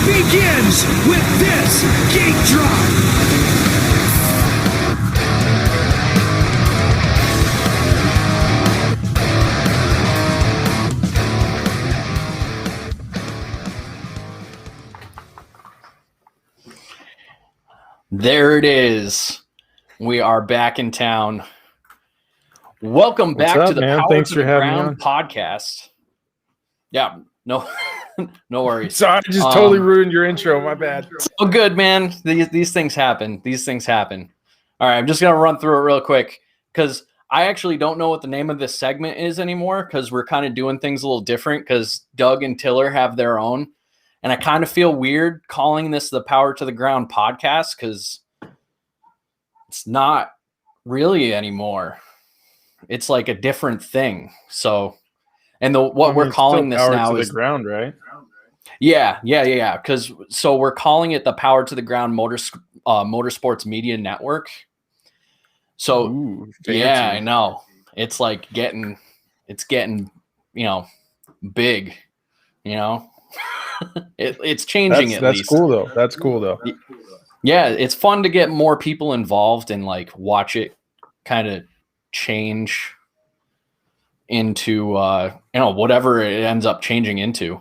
begins with this geek drop. There it is. We are back in town. Welcome back to the man? Power Thanks to for the having Ground me on. podcast. Yeah, no, no worries. Sorry, I just totally ruined your intro. My bad. Oh, good, man. These things happen. These things happen. All right, I'm just gonna run through it real quick because I actually don't know what the name of this segment is anymore because we're kind of doing things a little different because Doug and Tiller have their own. And I kind of feel weird calling this the Power to the Ground podcast because it's not really anymore. It's like a different thing. So, and we're calling this now to is the ground, right? Yeah. Because so we're calling it the Power to the Ground Motorsports Media Network. So Ooh, yeah, I fancy. know. It's like getting, big. It's changing at That's least. cool though. That's cool though. Yeah, it's fun to get more people involved and like watch it kind of change into whatever it ends up changing into.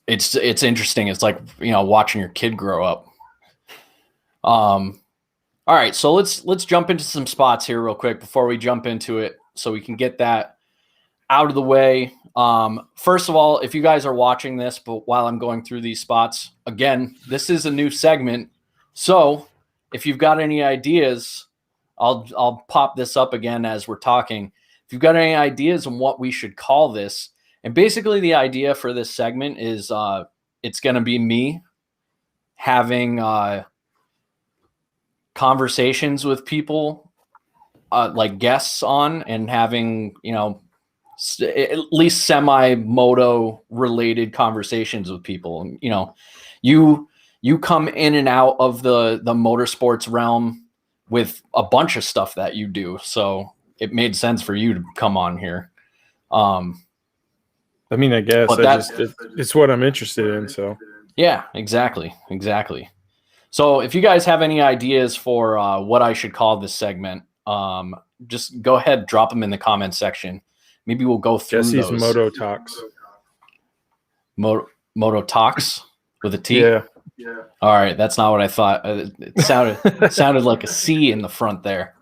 It's interesting. It's like watching your kid grow up. All right, so let's jump into some spots here real quick before we jump into it, so we can get that out of the way. First of all, if you guys are watching this, but while I'm going through these spots, again, this is a new segment. So if you've got any ideas, I'll pop this up again as we're talking. If you've got any ideas on what we should call this, and basically the idea for this segment is it's going to be me having conversations with people, like guests on, and having, at least semi-moto related conversations with people. And, you come in and out of the motorsports realm with a bunch of stuff that you do. So it made sense for you to come on here. I mean, I guess it's what I'm interested in. So yeah, exactly. So if you guys have any ideas for what I should call this segment, just go ahead, drop them in the comment section. Maybe we'll go through Jesse's those. Moto Talks. Moto Talks with a T? Yeah. All right, that's not what I thought. It sounded like a C in the front there.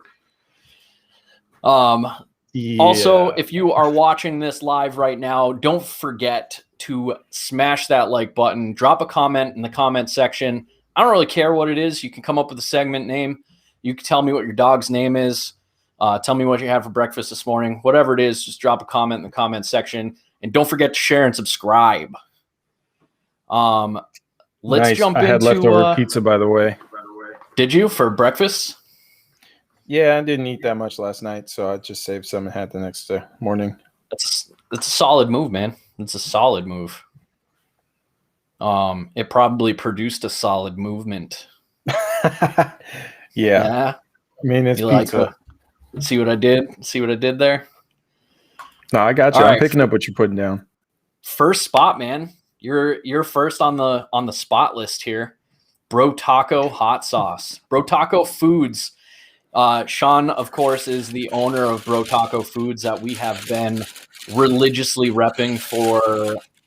Also, if you are watching this live right now, don't forget to smash that like button. Drop a comment in the comment section. I don't really care what it is. You can come up with a segment name. You can tell me what your dog's name is. Tell me what you had for breakfast this morning. Whatever it is, just drop a comment in the comment section. And don't forget to share and subscribe. Let's jump into... I had leftover pizza, by the way. Did you, for breakfast? Yeah, I didn't eat that much last night, so I just saved some and had the next morning. That's a solid move, man. It's a solid move. It probably produced a solid movement. Yeah. I mean, it's pizza. See what I did? See what I did there? No, I got you. I'm picking up what you're putting down. First spot, man. You're first on the spot list here. BROTACO Hot Sauce. BROTACO Foods. Sean, of course, is the owner of BROTACO Foods that we have been religiously repping for,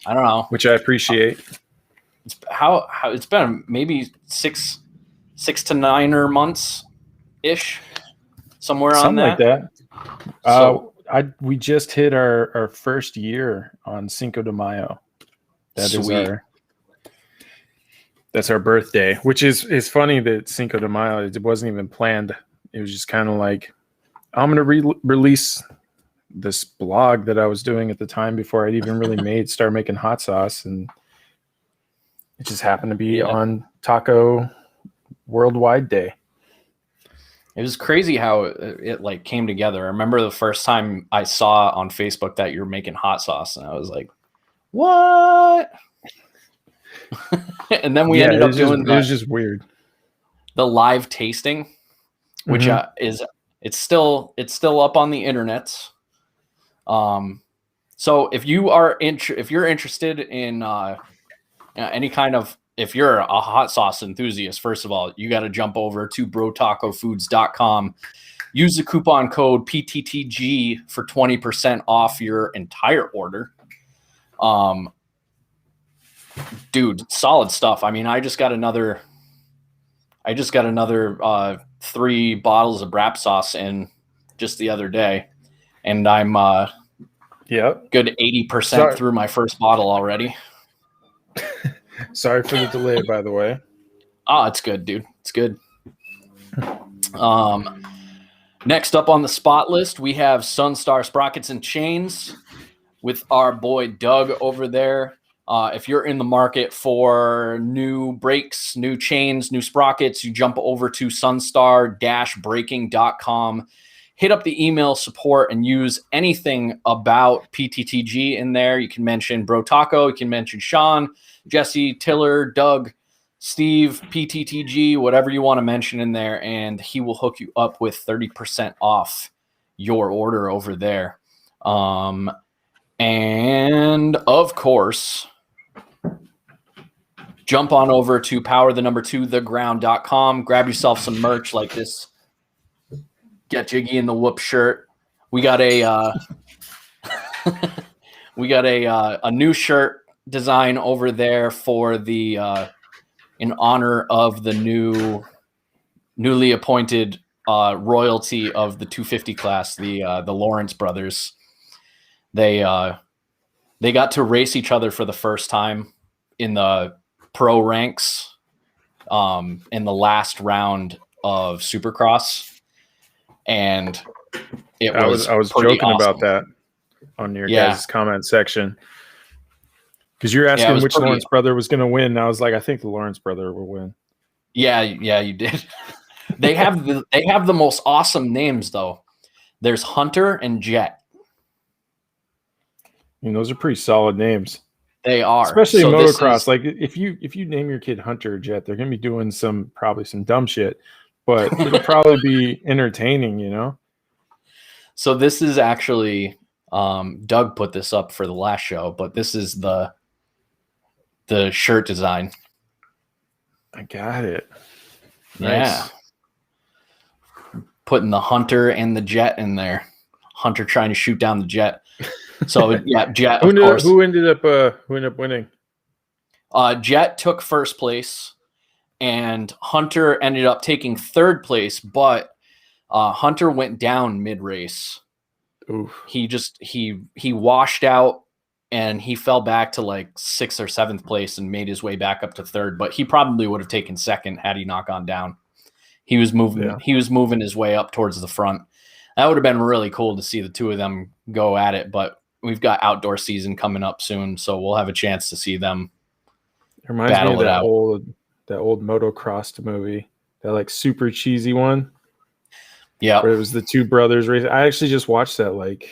I don't know. Which I appreciate. How it's been maybe 6 to 9 months ish, somewhere on that. Something like that. We just hit our first year on Cinco de Mayo. That's our birthday, which is funny that Cinco de Mayo, it wasn't even planned. It was just kind of like, I'm going to release this blog that I was doing at the time before I'd even really start making hot sauce. And it just happened to be on Taco Worldwide Day. It was crazy how it like came together. I remember the first time I saw on Facebook that you're making hot sauce, and I was like, what? And then we ended up doing it was just weird. The live tasting, which it's still up on the internet. So if you're interested in any kind of, if you're a hot sauce enthusiast, first of all, you got to jump over to brotacofoods.com. Use the coupon code PTTG for 20% off your entire order. Dude, solid stuff. I mean, I just got another 3 bottles of wrap sauce in just the other day, and I'm good 80% through my first bottle already. Sorry for the delay, by the way. Oh, it's good, dude. It's good. Next up on the spot list, we have SUNSTAR Sprockets and Chains with our boy Doug over there. If you're in the market for new brakes, new chains, new sprockets, you jump over to sunstar-braking.com. hit up the email support and use anything about PTTG in there. You can mention BROTACO, you can mention Sean, Jesse, Tiller, Doug, Steve, PTTG, whatever you want to mention in there, and he will hook you up with 30% off your order over there. And of course, jump on over to power2theground.com, grab yourself some merch like this Get Jiggy in the Whoop shirt. We got a a new shirt design over there for the in honor of the newly appointed royalty of the 250 class, the Lawrence brothers. They got to race each other for the first time in the pro ranks in the last round of Supercross, and I was joking awesome about that on your guys' comment section, because you're asking which Lawrence brother was going to win. And I was like, I think the Lawrence brother will win. Yeah, you did. They have the most awesome names though. There's Hunter and Jet. I mean, those are pretty solid names. They are, especially motocross. Like if you name your kid Hunter or Jet, they're going to be doing probably some dumb shit, but it'll probably be entertaining, you know? So this is actually, Doug put this up for the last show, but this is the shirt design. I got it. Nice. Yeah. Putting the Hunter and the Jet in there. Hunter trying to shoot down the Jet. So yeah, Jet. Who ended up winning? Jet took first place, and Hunter ended up taking third place. But Hunter went down mid race. He washed out, and he fell back to like 6th or 7th place and made his way back up to third. But he probably would have taken second had he not gone down. He was moving. Yeah. He was moving his way up towards the front. That would have been really cool to see the two of them go at it. But we've got outdoor season coming up soon, so we'll have a chance to see them. It reminds me of that old motocross movie, that like super cheesy one. Yeah, where it was the two brothers racing. I actually just watched that like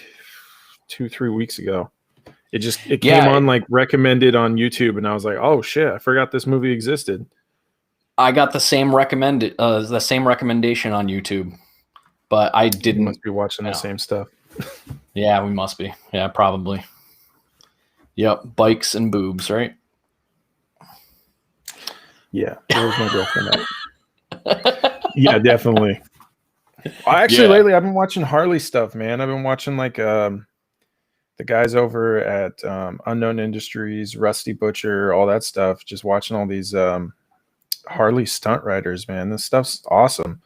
2-3 weeks ago. It came on like recommended on YouTube, and I was like, oh shit, I forgot this movie existed. I got the same recommendation on YouTube, but I didn't. You must be watching the same stuff. Yeah, we must be. Yeah, probably. Yep, bikes and boobs, right? Yeah, there's my girlfriend at. Yeah, definitely. Lately I've been watching Harley stuff, man. I've been watching like the guys over at Unknown Industries, Rusty Butcher, all that stuff. Just watching all these Harley stunt riders, man. This stuff's awesome.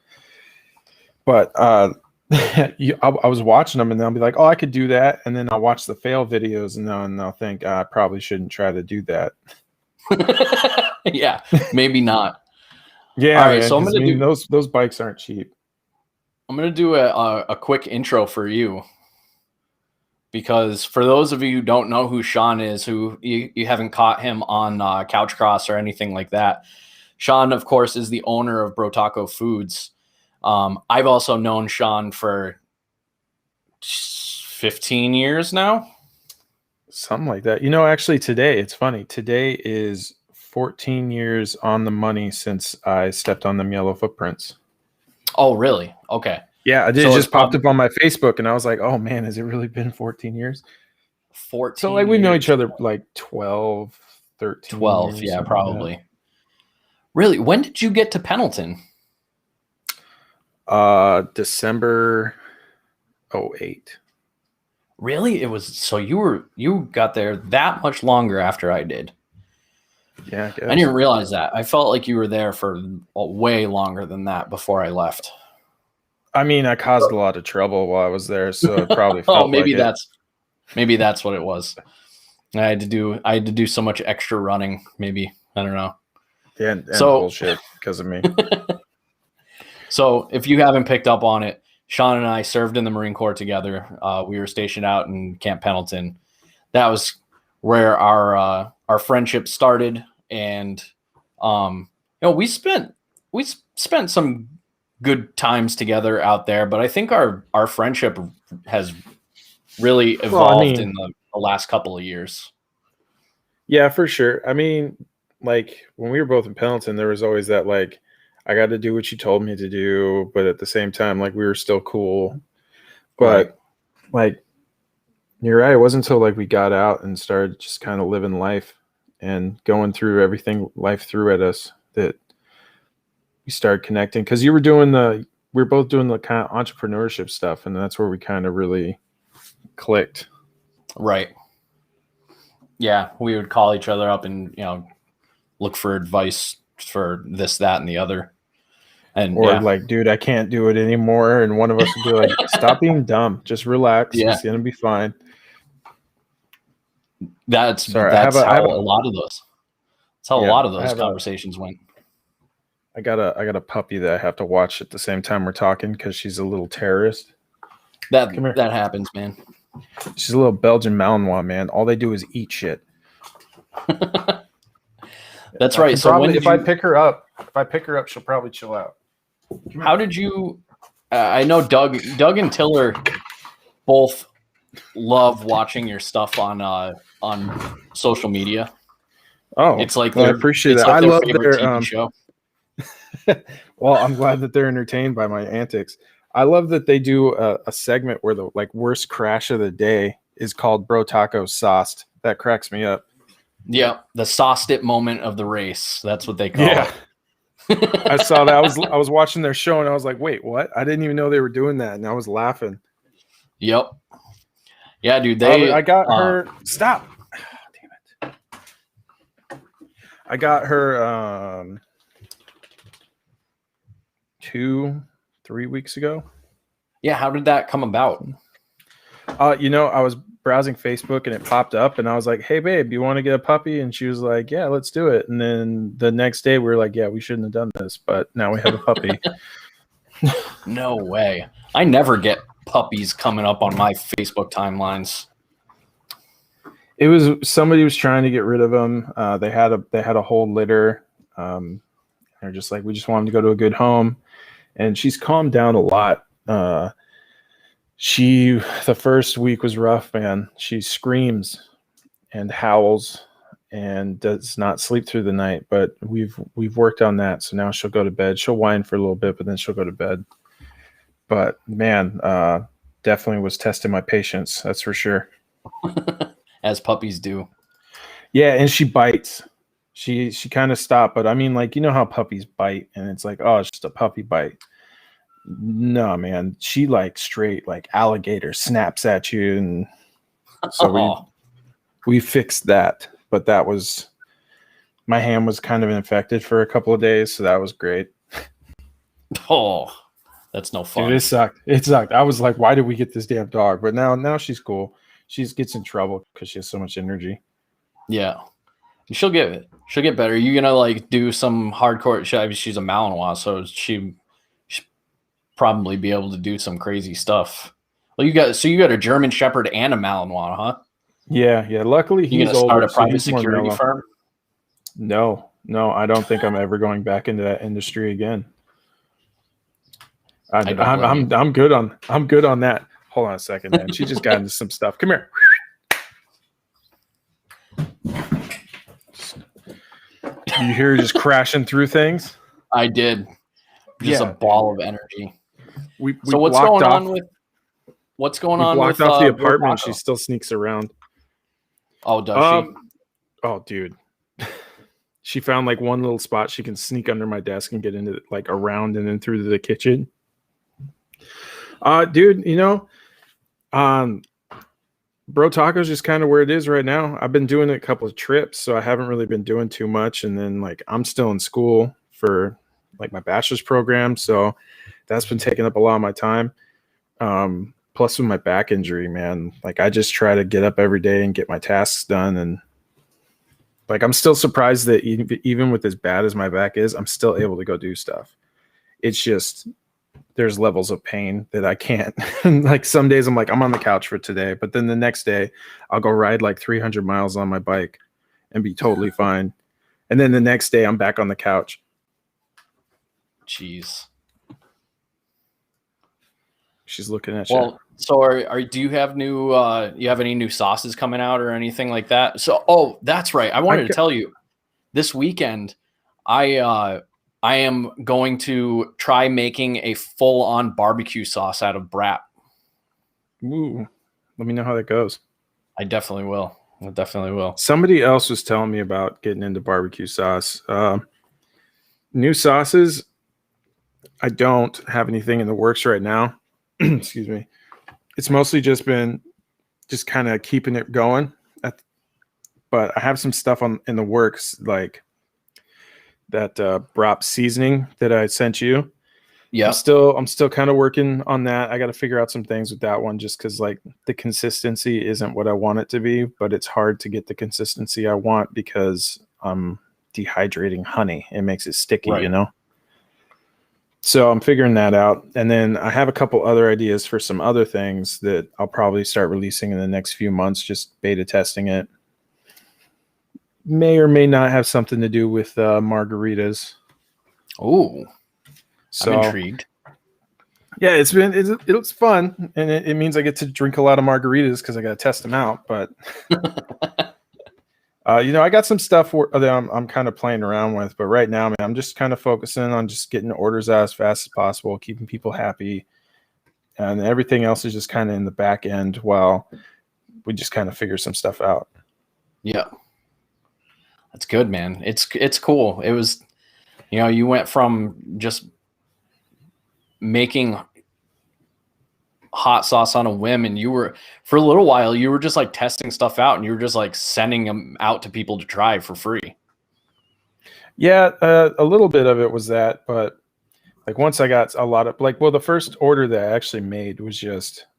But I was watching them, and then I'll be like, oh, I could do that. And then I'll watch the fail videos, and then I'll think I probably shouldn't try to do that. Yeah, maybe not. Yeah, all right, man, so I'm gonna do those bikes aren't cheap. I'm gonna do a quick intro for you, because for those of you who don't know who Sean is, who you haven't caught him on Couch Cross or anything like that, Sean, of course, is the owner of BROTACO Foods. I've also known Sean for 15 years now. Something like that. You know, actually today, it's funny. Today is 14 years on the money since I stepped on them yellow footprints. Oh, really? Okay. Yeah, it just popped up on my Facebook, and I was like, oh man, has it really been 14 years? 14 So like we know each other like 12, 13 12, yeah, probably. Like really? When did you get to Pendleton? December 08. Really? It was so you got there that much longer after I did. Yeah, I didn't realize that. I felt like you were there for way longer than that before I left. I mean, I caused a lot of trouble while I was there, so it probably felt maybe that's what it was. I had to do so much extra running. Maybe, I don't know. Yeah, and bullshit because of me. So if you haven't picked up on it, Sean and I served in the Marine Corps together. We were stationed out in Camp Pendleton. That was where our friendship started, and we spent some good times together out there. But I think our friendship has really evolved Well, I mean, in the last couple of years. yeah, for sure. I mean, like when we were both in Pendleton, there was always that like, I got to do what you told me to do, but at the same time, like we were still cool. But like, you're right. It wasn't until like we got out and started just kind of living life and going through everything life threw at us that we started connecting. Because we were both doing the kind of entrepreneurship stuff, and that's where we kind of really clicked. Right. Yeah, we would call each other up and look for advice for this, that, and the other. And Or like, dude, I can't do it anymore. And one of us would be like, stop being dumb. Just relax. Yeah. It's gonna be fine. That's Sorry, how a lot of those. That's how a lot of those conversations went. I got a puppy that I have to watch at the same time we're talking because she's a little terrorist. That happens, man. She's a little Belgian Malinois, man. All they do is eat shit. That's right. So if I pick her up, she'll probably chill out. How did you? I know Doug and Tiller both love watching your stuff on social media. Oh, it's like I appreciate that. Like I love their TV show. Well, I'm glad that they're entertained by my antics. I love that they do a segment where the like worst crash of the day is called BROTACO Sauce. That cracks me up. Yeah, the sauced it moment of the race. That's what they call it. I saw that. I was watching their show and I was like, wait, what? I didn't even know they were doing that, and I was laughing. Yep. Yeah, dude. I got her. Stop. Damn it. I got her 2-3 weeks ago. Yeah, how did that come about? I was browsing Facebook and it popped up and I was like, hey babe, you want to get a puppy? And she was like, yeah, let's do it. And then the next day we were like, yeah, we shouldn't have done this, but now we have a puppy. No way. I never get puppies coming up on my Facebook timelines. It was somebody was trying to get rid of them. They had a whole litter. They're just like, we just want them to go to a good home. And she's calmed down a lot. The first week was rough, man. She screams and howls and does not sleep through the night, but we've worked on that. So now she'll go to bed. She'll whine for a little bit, but then she'll go to bed. But man, definitely was testing my patience. That's for sure. As puppies do. Yeah. And she bites. She kind of stopped, but I mean, like, how puppies bite and it's like, oh, it's just a puppy bite. No, man, she like straight like alligator snaps at you, and so we fixed that. But that was, my hand was kind of infected for a couple of days, so that was great. Oh, that's no fun. Dude, it sucked. I was like, why did we get this damn dog? But now she's cool. She gets in trouble because she has so much energy. Yeah, she'll get better. You gonna like do some hardcore? She's a Malinois, so she probably be able to do some crazy stuff. Well, you got a German Shepherd and a Malinois, huh? Yeah. Luckily, you gonna start a private security firm? No, I don't think I'm ever going back into that industry again. I'm good on that. Hold on a second, man. She just got into some stuff. Come here. You hear her just crashing through things? I did. Just a ball of energy. So what's going on with the apartment? She still sneaks around. Oh, does she? Oh, dude. She found like one little spot she can sneak under my desk and get into like around and then through the kitchen. Dude, BROTACO's just kind of where it is right now. I've been doing a couple of trips, so I haven't really been doing too much. And then like I'm still in school for like my bachelor's program, so that's been taking up a lot of my time. Plus with my back injury, man, like I just try to get up every day and get my tasks done. And like, I'm still surprised that even with as bad as my back is, I'm still able to go do stuff. It's just, there's levels of pain that I can't. Like some days I'm like, I'm on the couch for today, but then the next day I'll go ride like 300 miles on my bike and be totally fine. And then the next day I'm back on the couch. Jeez. She's looking at you. Well, so do you have you have any new sauces coming out or anything like that? So, that's right. I wanted to tell you this weekend, I am going to try making a full-on barbecue sauce out of BRAT. Ooh, let me know how that goes. I definitely will. I definitely will. Somebody else was telling me about getting into barbecue sauce. New sauces, I don't have anything in the works right now. Excuse me. It's mostly just been kind of keeping it going. But I have some stuff in the works, like that BROP seasoning that I sent you. Yeah. I'm still kind of working on that. I got to figure out some things with that one, just because like the consistency isn't what I want it to be, but it's hard to get the consistency I want because I'm dehydrating honey. It makes it sticky, right. you know? So I'm figuring that out. And then I have a couple other ideas for some other things that I'll probably start releasing in the next few months, just beta testing it. May or may not have something to do with margaritas. Oh, so I'm intrigued. Yeah, it's fun, and it means I get to drink a lot of margaritas because I got to test them out. But I got some stuff that I'm kind of playing around with. But right now, man, I'm just kind of focusing on just getting orders out as fast as possible, keeping people happy, and everything else is just kind of in the back end while we just kind of figure some stuff out. Yeah, that's good, man. It's cool. It was, you went from just making hot sauce on a whim, and for a little while you were just like testing stuff out, and you were just like sending them out to people to try for free. Yeah, a little bit of it was that, but like once I got a lot of the first order that I actually made was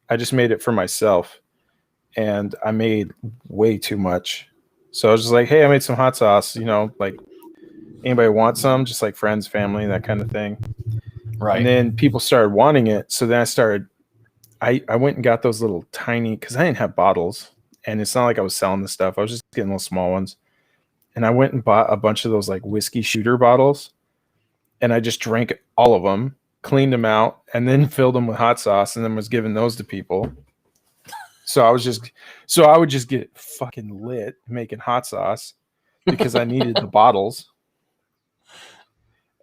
I just made it for myself, and I made way too much. So I was just like, hey, I made some hot sauce, like anybody want some? Just like friends, family, that kind of thing. Right. And then people started wanting it. So then I went and got those little tiny, because I didn't have bottles. And it's not like I was selling the stuff. I was just getting little small ones. And I went and bought a bunch of those like whiskey shooter bottles. And I just drank all of them, cleaned them out, and then filled them with hot sauce, and then was giving those to people. So I would just get fucking lit making hot sauce because I needed the bottles.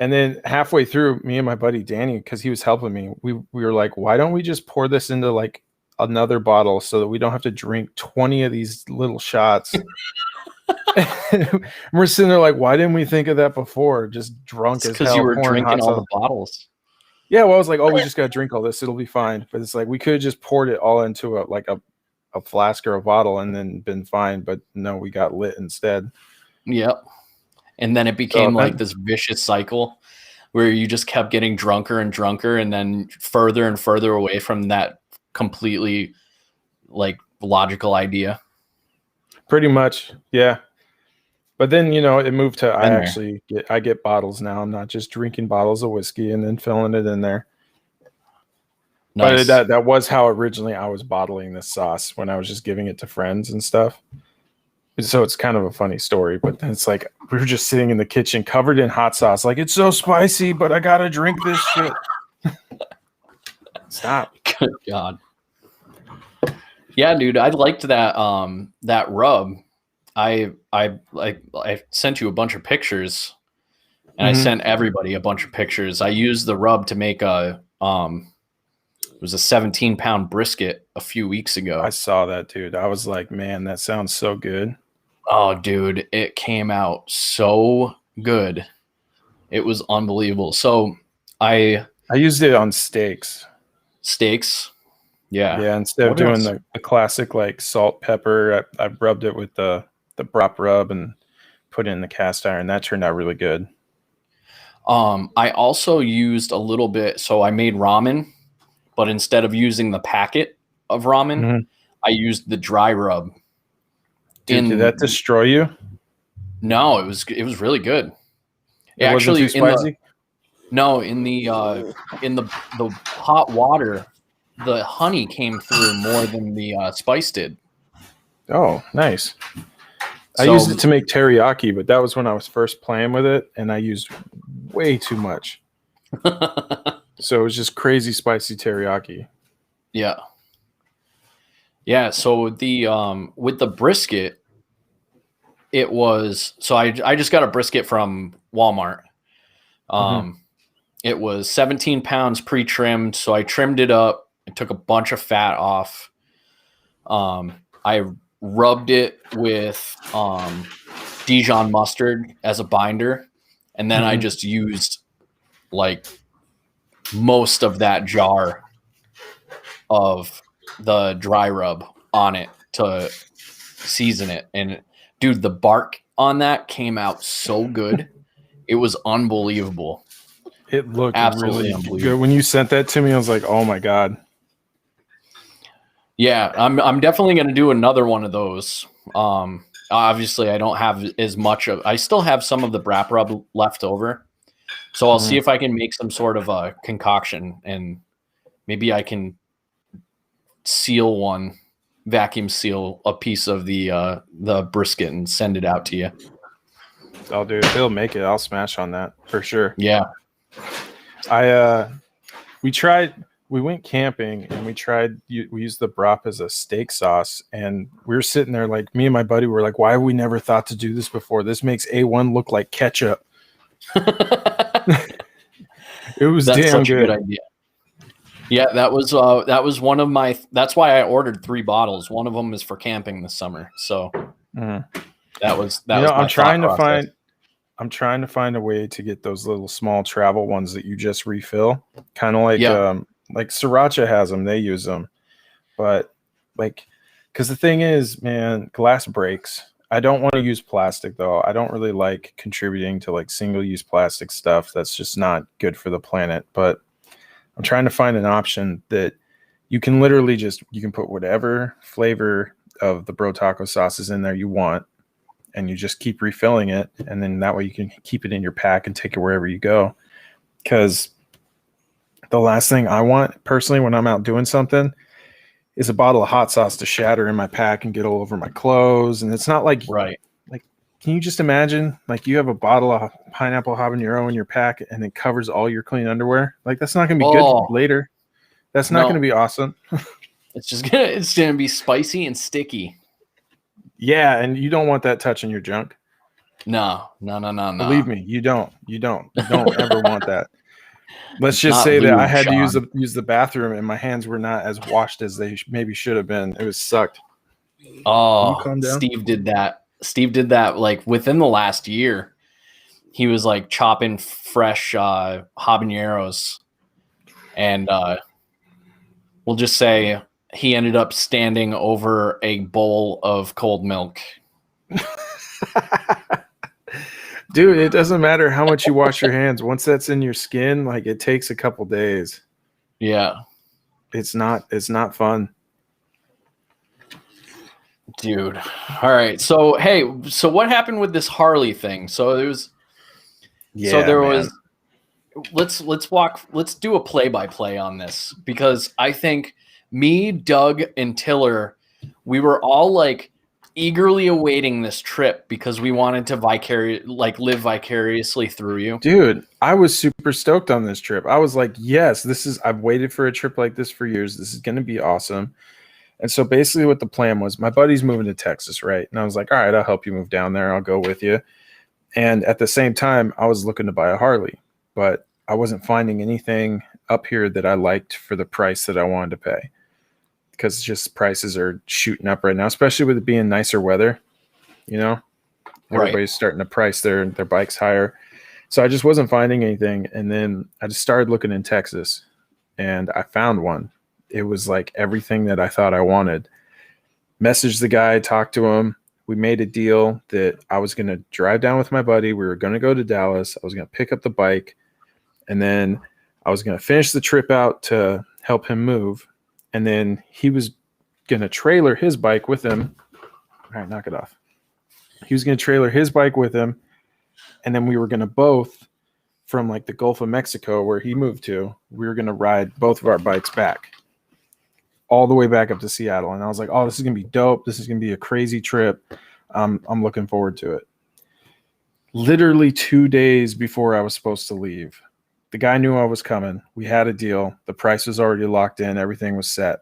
And then halfway through, me and my buddy Danny, because he was helping me, we were like, why don't we just pour this into like another bottle so that we don't have to drink 20 of these little shots? We're sitting there like, why didn't we think of that before? Just drunk as hell. Because you were drinking all the bottles. Yeah, well, I was like, we just got to drink all this. It'll be fine. But it's like, we could have just poured it all into a flask or a bottle and then been fine. But no, we got lit instead. Yep. And then it became like this vicious cycle where you just kept getting drunker and drunker, and then further and further away from that completely like logical idea. Pretty much, yeah. But then, it moved to I get bottles now. I'm not just drinking bottles of whiskey and then filling it in there. Nice. But that was how originally I was bottling this sauce, when I was just giving it to friends and stuff. So it's kind of a funny story, but then it's like we were just sitting in the kitchen covered in hot sauce. Like, it's so spicy, but I got to drink this shit. Stop. Good God. Yeah, dude, I liked that rub. I sent you a bunch of pictures, and I sent everybody a bunch of pictures. I used the rub to make it was a 17-pound brisket a few weeks ago. I saw that, dude. I was like, man, that sounds so good. Oh, dude, it came out so good. It was unbelievable. So I used it on steaks. Steaks? Yeah. Yeah, instead of doing the classic like salt, pepper, I rubbed it with the BROP rub and put it in the cast iron. That turned out really good. I also used a little bit, so I made ramen, but instead of using the packet of ramen, I used the dry rub. Dude, did that destroy you? No, it was really good. It actually wasn't too spicy? In the hot water, the honey came through more than the spice did. Oh, nice. I used it to make teriyaki, but that was when I was first playing with it, and I used way too much. So it was just crazy spicy teriyaki. Yeah. Yeah. So the with the brisket, it was so I just got a brisket from Walmart. It was 17 pounds pre-trimmed, so I trimmed it up. I took a bunch of fat off. I rubbed it with Dijon mustard as a binder, and then I just used like most of that jar of the dry rub on it to season it. And dude, the bark on that came out so good. It was unbelievable. It looked Absolutely really unbelievable. good. When you sent that to me, I was like, oh my God. Yeah, I'm definitely going to do another one of those. Obviously, I don't have as much of. I still have some of the brap rub left over, so I'll see if I can make some sort of a concoction, and maybe I can vacuum seal a piece of the brisket and send it out to you. I'll do it. If they'll make it, I'll smash on that for sure. Yeah, we went camping and we used the brop as a steak sauce, and we were sitting there like, me and my buddy were like, why have we never thought to do this before? This makes A1 look like ketchup. It was that's damn such good. a good idea. Yeah, that was one of my. That's why I ordered 3 bottles. One of them is for camping this summer. So that was. I'm trying to find a way to get those little small travel ones that you just refill, kind of like Sriracha has them. They use them, but like, because the thing is, man, glass breaks. I don't want to use plastic though. I don't really like contributing to like single-use plastic stuff. That's just not good for the planet. But I'm trying to find an option that you can literally you can put whatever flavor of the BROTACO sauces in there you want, and you just keep refilling it. And then that way you can keep it in your pack and take it wherever you go. Because the last thing I want personally when I'm out doing something is a bottle of hot sauce to shatter in my pack and get all over my clothes. And it's not like, right. Like, can you just imagine, like, you have a bottle of pineapple habanero in your pack and it covers all your clean underwear? Like, that's not going to be good later. That's not going to be awesome. It's going to be spicy and sticky. Yeah, and you don't want that touching your junk. No. Believe me, you don't. You don't ever want that. Let's just say that I had to use the bathroom and my hands were not as washed as they maybe should have been. It was sucked. Oh, Steve did that. Steve did that like within the last year. He was like chopping fresh habaneros, and we'll just say he ended up standing over a bowl of cold milk. Dude, it doesn't matter how much you wash your hands. Once that's in your skin, like, it takes a couple days. Yeah. It's not fun. Dude. All right. So, hey, so what happened with this Harley thing? So let's do a play-by-play on this, because I think me, Doug, and Tiller, we were all like eagerly awaiting this trip because we wanted to live vicariously through you. Dude, I was super stoked on this trip. I was like, yes, I've waited for a trip like this for years. This is going to be awesome. And so basically what the plan was, my buddy's moving to Texas, right? And I was like, all right, I'll help you move down there. I'll go with you. And at the same time, I was looking to buy a Harley, but I wasn't finding anything up here that I liked for the price that I wanted to pay. Because just prices are shooting up right now, especially with it being nicer weather. Everybody's starting to price their bikes higher. So I just wasn't finding anything. And then I just started looking in Texas, and I found one. It was like everything that I thought I wanted. Messaged the guy, talked to him. We made a deal that I was going to drive down with my buddy. We were going to go to Dallas. I was going to pick up the bike, and then I was going to finish the trip out to help him move. And then he was going to trailer his bike with him. All right, knock it off. He was going to trailer his bike with him. And then we were going to both, from like the Gulf of Mexico where he moved to, we were going to ride both of our bikes back all the way back up to Seattle. And I was like, oh, this is going to be dope. This is going to be a crazy trip. I'm looking forward to it. Literally 2 days before I was supposed to leave, The guy knew I was coming. We had a deal. The price was already locked in. Everything was set.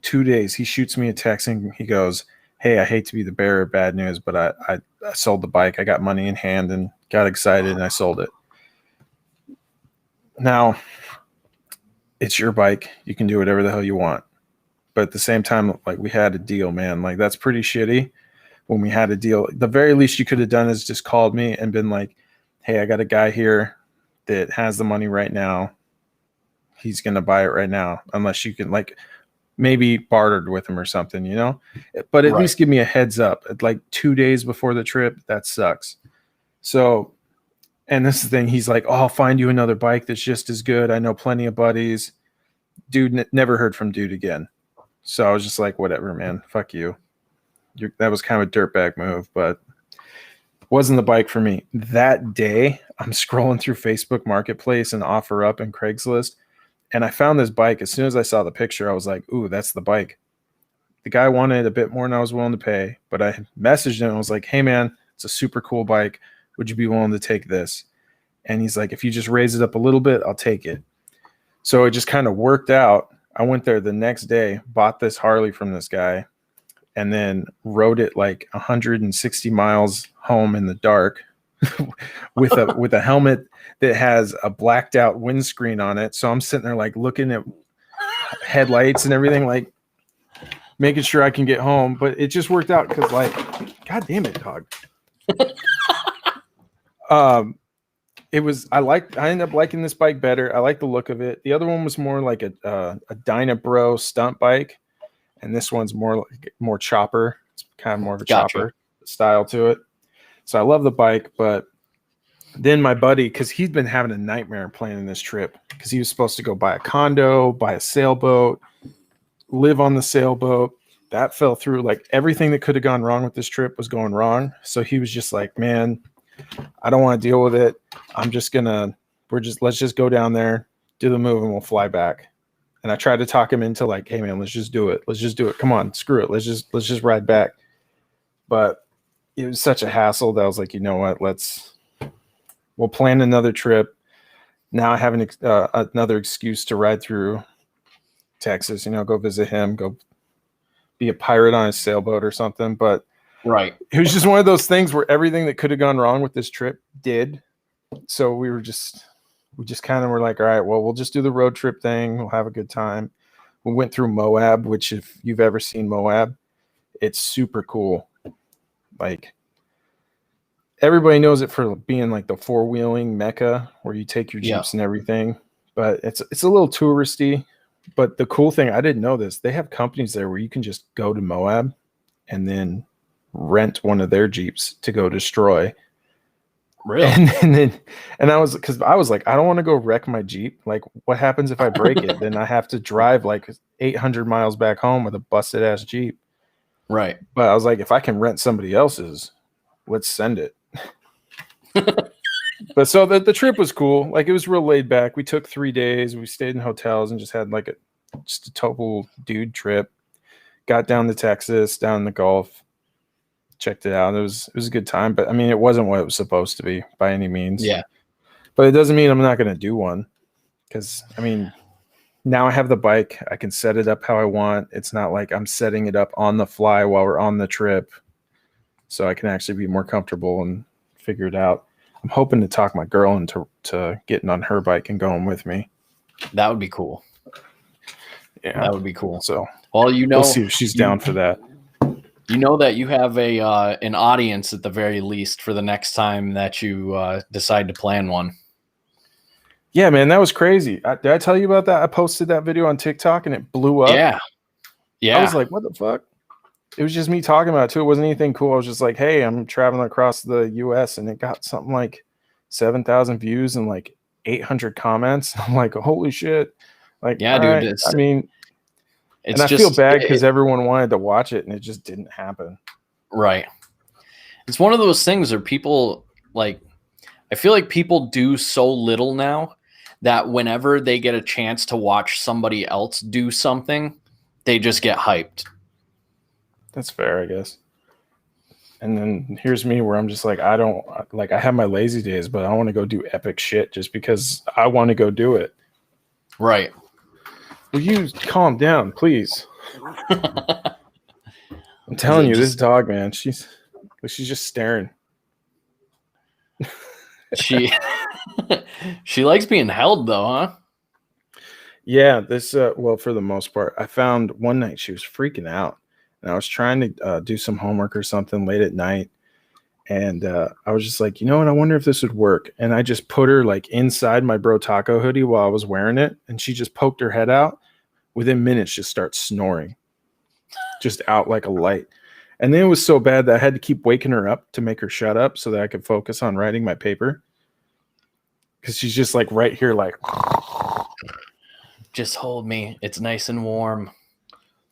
2 days, he shoots me a text and he goes, hey, I hate to be the bearer of bad news, but I sold the bike. I got money in hand and got excited and I sold it. Now, it's your bike. You can do whatever the hell you want. But at the same time, like, we had a deal, man. Like, that's pretty shitty when we had a deal. The very least you could have done is just called me and been like, hey, I got a guy here that has the money right now. He's going to buy it right now. Unless you can, like, maybe bartered with him or something, you know? But at least give me a heads up. At like 2 days before the trip, that sucks. So, and this is the thing, he's like, oh, I'll find you another bike that's just as good. I know plenty of buddies. Dude, never heard from dude again. So I was just like, whatever, man. Fuck you. That was kind of a dirtbag move, but wasn't the bike for me. That day, I'm scrolling through Facebook Marketplace and OfferUp and Craigslist, and I found this bike. As soon as I saw the picture, I was like, ooh, that's the bike. The guy wanted a bit more than I was willing to pay, but I messaged him and was like, hey, man, it's a super cool bike. Would you be willing to take this? And he's like, if you just raise it up a little bit, I'll take it. So it just kind of worked out. I went there the next day, bought this Harley from this guy, and then rode it like 160 miles home in the dark with a helmet that has a blacked out windscreen on it. So I'm sitting there like looking at headlights and everything, like making sure I can get home. But it just worked out because, like, God damn it, dog. I ended up liking this bike better. I like the look of it. The other one was more like a Dynabro stunt bike, and this one's more chopper. It's kind of more of a chopper style to it. So I love the bike, but then my buddy, because he's been having a nightmare planning this trip, because he was supposed to go buy a condo, buy a sailboat, live on the sailboat. That fell through. Like, everything that could have gone wrong with this trip was going wrong. So he was just like, man, I don't want to deal with it. Let's just go down there, do the move, and we'll fly back. And I tried to talk him into like, hey man, let's just do it. Let's just do it. Come on, screw it. Let's just ride back. But it was such a hassle that I was like, you know what? We'll plan another trip. Now I have another excuse to ride through Texas, go visit him, go be a pirate on a sailboat or something. But right. It was just one of those things where everything that could have gone wrong with this trip did. So we just kind of were like, all right, well, we'll just do the road trip thing. We'll have a good time. We went through Moab, which, if you've ever seen Moab, it's super cool. Like, everybody knows it for being like the four-wheeling mecca where you take your Jeeps and everything. But it's a little touristy. But the cool thing, I didn't know this, they have companies there where you can just go to Moab and then rent one of their Jeeps to go destroy. Really? And I was like, I don't want to go wreck my Jeep. Like, what happens if I break it? Then I have to drive like 800 miles back home with a busted ass Jeep. Right. But I was like, if I can rent somebody else's, let's send it. But so the trip was cool. Like, it was real laid back. We took 3 days. We stayed in hotels and just had like just a total dude trip. Got down to Texas, down in the Gulf. Checked it out. It was a good time, but I mean, it wasn't what it was supposed to be by any means. Yeah. But it doesn't mean I'm not going to do one, because I mean, now I have the bike. I can set it up how I want. It's not like I'm setting it up on the fly while we're on the trip, so I can actually be more comfortable and figure it out. I'm hoping to talk my girl into getting on her bike and going with me. That would be cool. Yeah, that would be cool. So, well, we'll see if she's down for that. You know that you have an audience at the very least for the next time that you decide to plan one. Yeah, man, that was crazy. Did I tell you about that? I posted that video on TikTok and it blew up. Yeah. I was like, what the fuck? It was just me talking about it too. It wasn't anything cool. I was just like, hey, I'm traveling across the U.S. and it got something like 7,000 views and like 800 comments. I'm like, holy shit. Like, yeah, dude. Right. I mean, and I feel bad because everyone wanted to watch it and it just didn't happen. Right. It's one of those things where people, like, I feel like people do so little now that whenever they get a chance to watch somebody else do something, they just get hyped. That's fair, I guess. And then here's me where I'm just like, I don't like, I have my lazy days, but I want to go do epic shit just because I want to go do it. Right. Will you calm down, please? I'm telling you, this dog, man, she's just staring. She she likes being held though, huh? Yeah, this well, for the most part. I found one night she was freaking out, and I was trying to do some homework or something late at night, and I was just like, you know what? I wonder if this would work. And I just put her like inside my BROTACO hoodie while I was wearing it, and she just poked her head out. Within minutes, just starts snoring, just out like a light. And then it was so bad that I had to keep waking her up to make her shut up so that I could focus on writing my paper. Because she's just like right here, like, just hold me. It's nice and warm.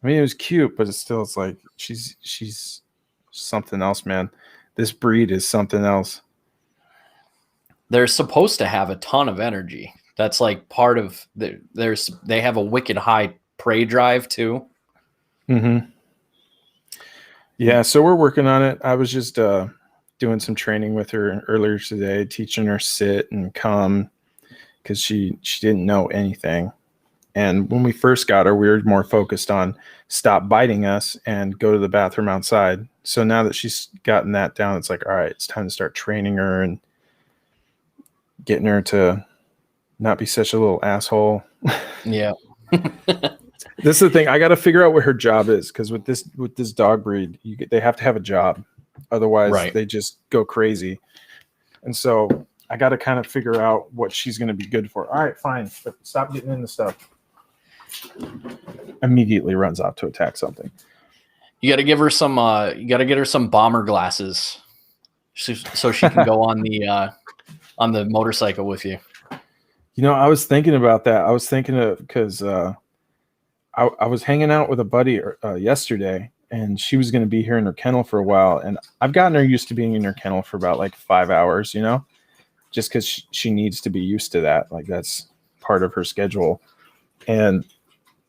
I mean, it was cute, but it's like she's something else, man. This breed is something else. They're supposed to have a ton of energy. That's like part of they have a wicked high prey drive too. Mm-hmm. Yeah, so we're working on it. I was just doing some training with her earlier today, teaching her sit and come because she didn't know anything. And when we first got her, we were more focused on stop biting us and go to the bathroom outside. So now that she's gotten that down, it's like, all right, it's time to start training her and getting her to not be such a little asshole. Yeah. This is the thing. I got to figure out what her job is, because with this dog breed, they have to have a job. Otherwise, they just go crazy. And so I got to kind of figure out what she's going to be good for. All right, fine. But stop getting into stuff. Immediately runs off to attack something. You got to give her some. You got to get her some bomber glasses, so she can go on the motorcycle with you. You know, I was thinking about that. I was thinking of because I was hanging out with a buddy yesterday, and she was going to be here in her kennel for a while. And I've gotten her used to being in her kennel for about like 5 hours, you know, just because she needs to be used to that. Like that's part of her schedule.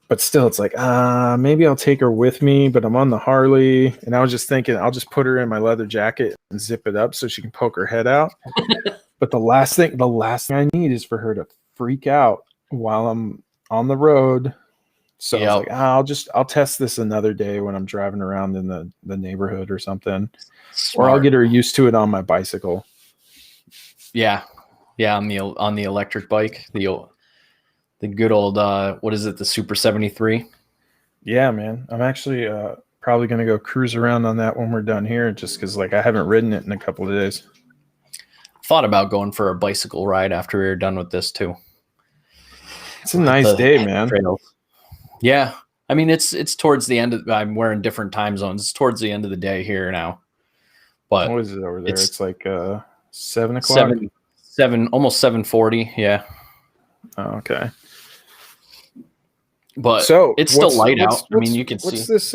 But still, it's like, maybe I'll take her with me, but I'm on the Harley. And I was just thinking, I'll just put her in my leather jacket and zip it up so she can poke her head out. But the last thing I need is for her to freak out while I'm on the road. So I was like, I'll test this another day when I'm driving around in the neighborhood or something. Smart. Or I'll get her used to it on my bicycle. Yeah. Yeah. On the electric bike, the good old, what is it? The Super 73. Yeah, man. I'm actually probably going to go cruise around on that when we're done here, just because like I haven't ridden it in a couple of days. Thought about going for a bicycle ride after we were done with this too. It's a nice day, man. Trails. Yeah. I mean, it's towards the end of, we're in different time zones. It's towards the end of the day here now. But what is it over there? It's like 7 o'clock. Almost 7:40. Yeah. Oh, okay. But so it's still light out. I mean, you can see. What's this?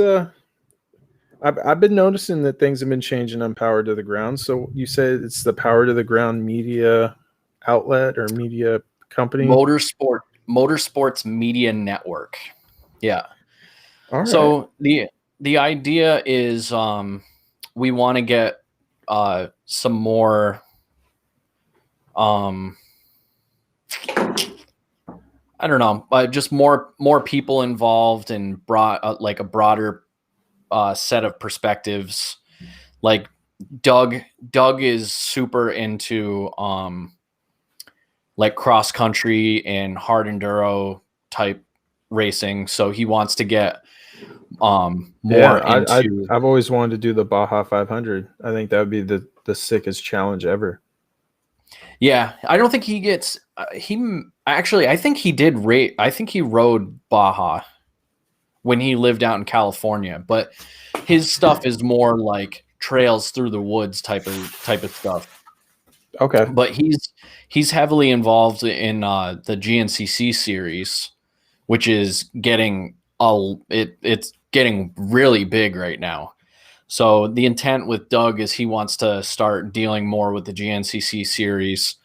I've been noticing that things have been changing on Power to the Ground. So you said it's the Power to the Ground media outlet or media company? Motorsports Media Network. Yeah. All right. So the idea is we want to get some more I don't know, just more people involved and like a broader set of perspectives. Like Doug is super into like cross country and hard enduro type racing, so he wants to get more into. I've always wanted to do the Baja 500. I think that would be the sickest challenge ever. Yeah, I don't think he gets. I think he did rate. I think he rode Baja when he lived out in California, but his stuff is more like trails through the woods type of stuff. Okay, but he's heavily involved in the GNCC series, which is getting it's getting really big right now. So the intent with Doug is he wants to start dealing more with the GNCC series.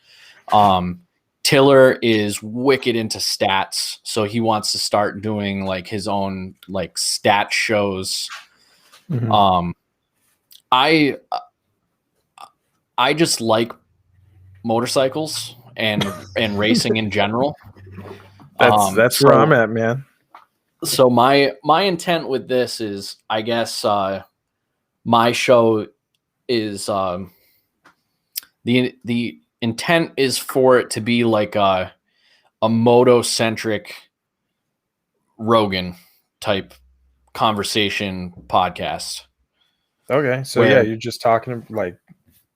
Tiller is wicked into stats, so he wants to start doing like his own like stat shows. Mm-hmm. I just like motorcycles and racing in general. That's where I'm at, man. So my intent with this is, I guess, my show is the intent is for it to be like a moto centric Rogan type conversation podcast. Okay, so Where- yeah, you're just talking like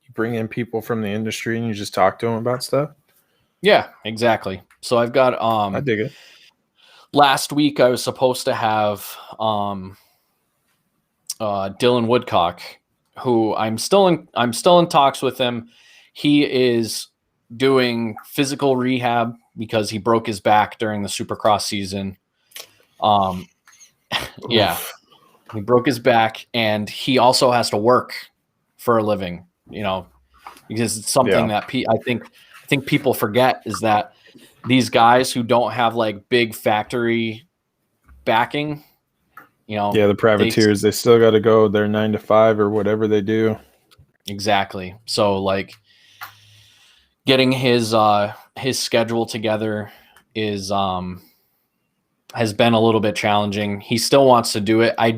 you bring in people from the industry and you just talk to them about stuff. Yeah, exactly. So I've got I dig it. last week I was supposed to have Dylan Woodcock, who I'm still in talks with him. He is doing physical rehab because he broke his back during the Supercross season. Yeah, he broke his back, and he also has to work for a living. Because it's something that I think people forget is that these guys who don't have like big factory backing, the privateers, they still got to go their 9 to 5 or whatever they do. Exactly. So like getting his schedule together is has been a little bit challenging. He still wants to do it. I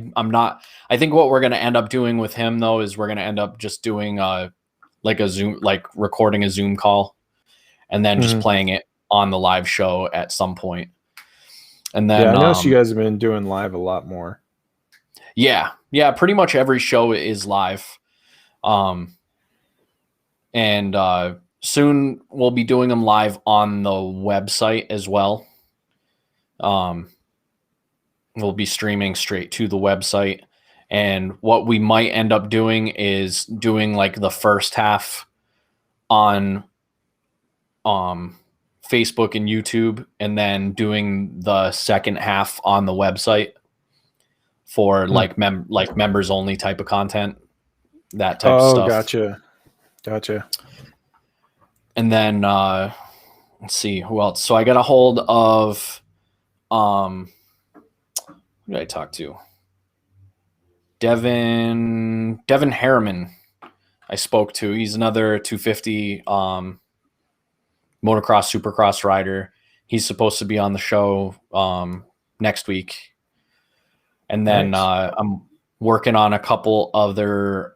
think what we're going to end up doing with him though is we're going to end up just doing like a Zoom, like recording a Zoom call and then just playing it on the live show at some point. And then I noticed you guys have been doing live a lot more. Yeah, pretty much every show is live. And soon we'll be doing them live on the website as well. We'll be streaming straight to the website. And what we might end up doing is doing like the first half on Facebook and YouTube, and then doing the second half on the website for like members only type of content, that type of stuff. Gotcha. And then let's see who else. So I got a hold of who did I talk to? Devin Harriman. I spoke to. He's another 250 motocross supercross rider. He's supposed to be on the show next week. And then nice. I'm working on a couple other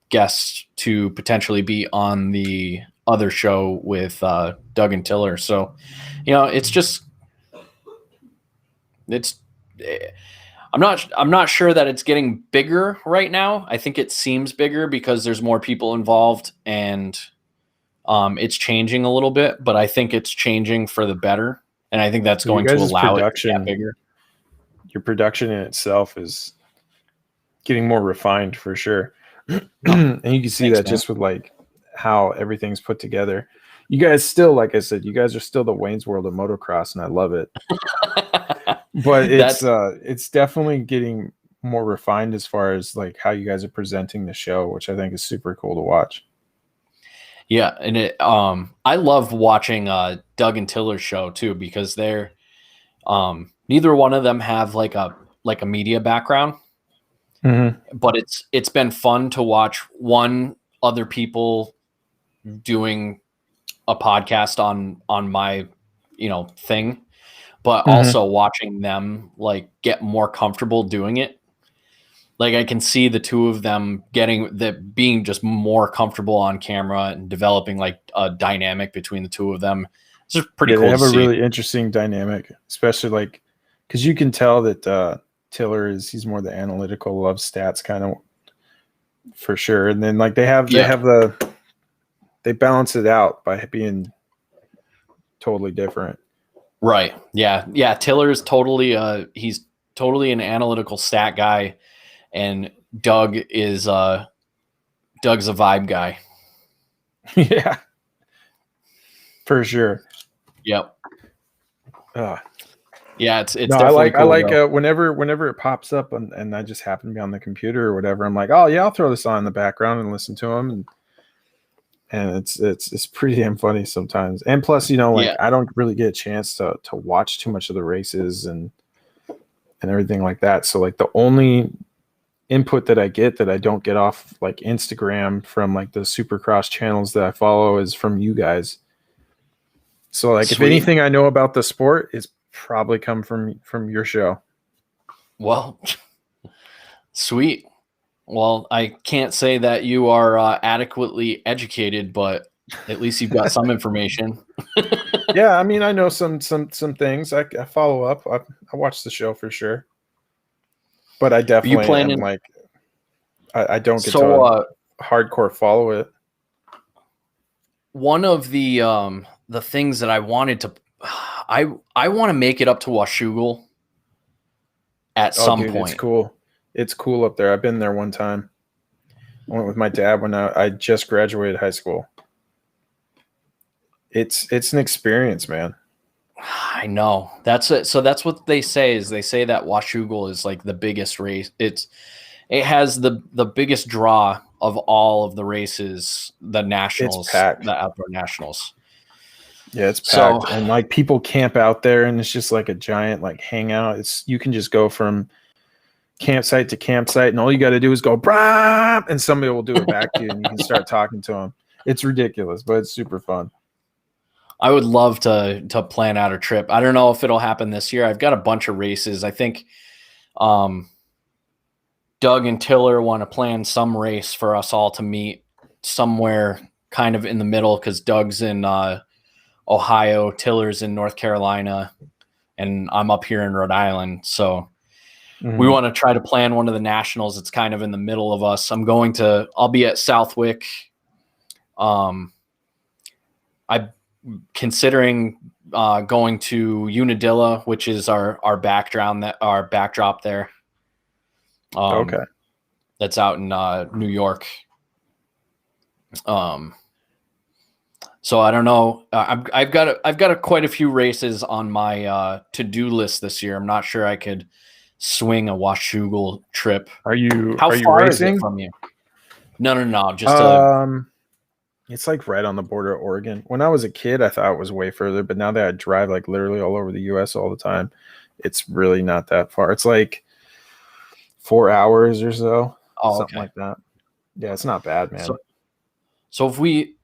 guests to potentially be on the other show with Doug and Tiller. So, I'm not sure that it's getting bigger right now. I think it seems bigger because there's more people involved and it's changing a little bit, but I think it's changing for the better. And I think that's going to allow it to get bigger. Your production in itself is getting more refined for sure. And you can see that just with like how everything's put together. You guys still, like I said, you guys are still the Wayne's World of motocross, and I love it. But it's definitely getting more refined as far as like how you guys are presenting the show, which I think is super cool to watch. Yeah, and I love watching Doug and Tiller's show too, because they're neither one of them have like a media background. But it's been fun to watch other people doing a podcast on my thing, but also watching them like get more comfortable doing it. Like I can see the two of them being just more comfortable on camera and developing like a dynamic between the two of them. It's just pretty cool. They have to a see. really interesting dynamic, especially like because you can tell that Tiller he's more the analytical, love stats kind of for sure. And then like they balance it out by being totally different. Right. Yeah. Yeah. Tiller is he's totally an analytical stat guy, and Doug's a vibe guy. Yeah. For sure. Yep. Yeah, it's no, definitely I like cool, whenever it pops up and I just happen to be on the computer or whatever, I'm like, oh yeah, I'll throw this on in the background and listen to them, and it's pretty damn funny sometimes. And plus, I don't really get a chance to watch too much of the races and everything like that. So like the only input that I get that I don't get off like Instagram from like the Supercross channels that I follow is from you guys. So like if Sweet. anything I know about the sport, it's probably come from your show. Well, sweet. Well, I can't say that you are adequately educated, but at least you've got some information. Yeah, I mean I know some things. I follow up. I watch the show for sure. But I definitely am like I don't get to hardcore follow it. One of the things that I wanted to I want to make it up to Washougal at some point. It's cool. It's cool up there. I've been there one time. I went with my dad when I just graduated high school. It's an experience, man. I know. That's it. So that's what they say is they say that Washougal is like the biggest race. It has the biggest draw of all of the races, the nationals, it's packed. The outdoor nationals. Yeah, it's packed. And like people camp out there and it's just like a giant like hangout. You can just go from campsite to campsite and all you got to do is go brah, and somebody will do it back to you and you can start talking to them. It's ridiculous, but it's super fun. I would love to plan out a trip. I don't know if it'll happen this year. I've got a bunch of races. I think Doug and Tiller want to plan some race for us all to meet somewhere kind of in the middle because Doug's in Ohio, Tiller's in North Carolina, and I'm up here in Rhode Island. So we want to try to plan one of the nationals. It's kind of in the middle of us. I'll be at Southwick. I'm considering going to Unadilla, which is our backdrop there. Okay. That's out in New York. So I don't know. I've got quite a few races on my to-do list this year. I'm not sure I could swing a Washougal trip. Are you far racing? is it from you? No. Just it's like right on the border of Oregon. When I was a kid, I thought it was way further, but now that I drive like literally all over the US all the time, it's really not that far. It's like 4 hours or so. Something like that. Yeah, it's not bad, man. So if we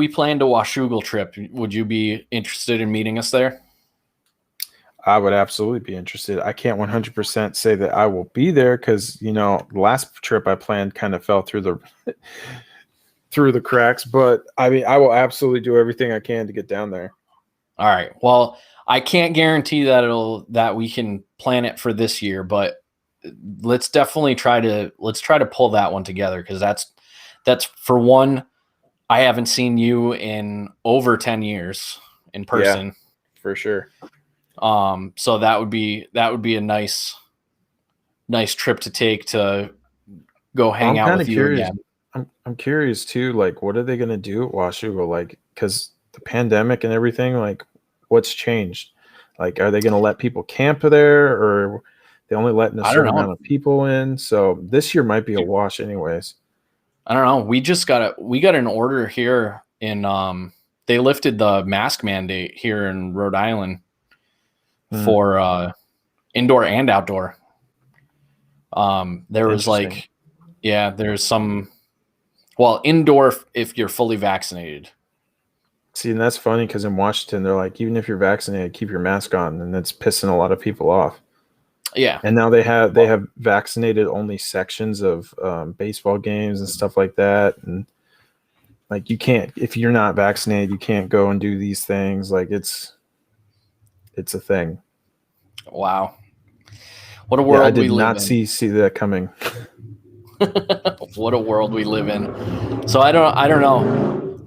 planned a Washougal trip, would you be interested in meeting us there? I would absolutely be interested. I can't 100% say that I will be there because, the last trip I planned kind of fell through the cracks. But I mean, I will absolutely do everything I can to get down there. All right. Well, I can't guarantee that we can plan it for this year, but let's definitely try to pull that one together because that's for one. I haven't seen you in over 10 years in person. Yeah, for sure. So that would be a nice trip to take to go hang out with you again. I'm curious too, like what are they going to do at Washougal? Like, cause the pandemic and everything, like what's changed? Like, are they going to let people camp there or they only letting a certain amount of people in? So this year might be a wash anyways. I don't know. We got an order here in, they lifted the mask mandate here in Rhode Island for, indoor and outdoor. There was like, there's some, indoor if you're fully vaccinated. See, and that's funny because in Washington, they're like, even if you're vaccinated, keep your mask on. And that's pissing a lot of people off. Yeah. And now they have vaccinated only sections of baseball games and stuff like that. And like, you can't, if you're not vaccinated, you can't go and do these things. Like it's a thing. Wow. What a world we live in. I did not see that coming. What a world we live in. So I don't know.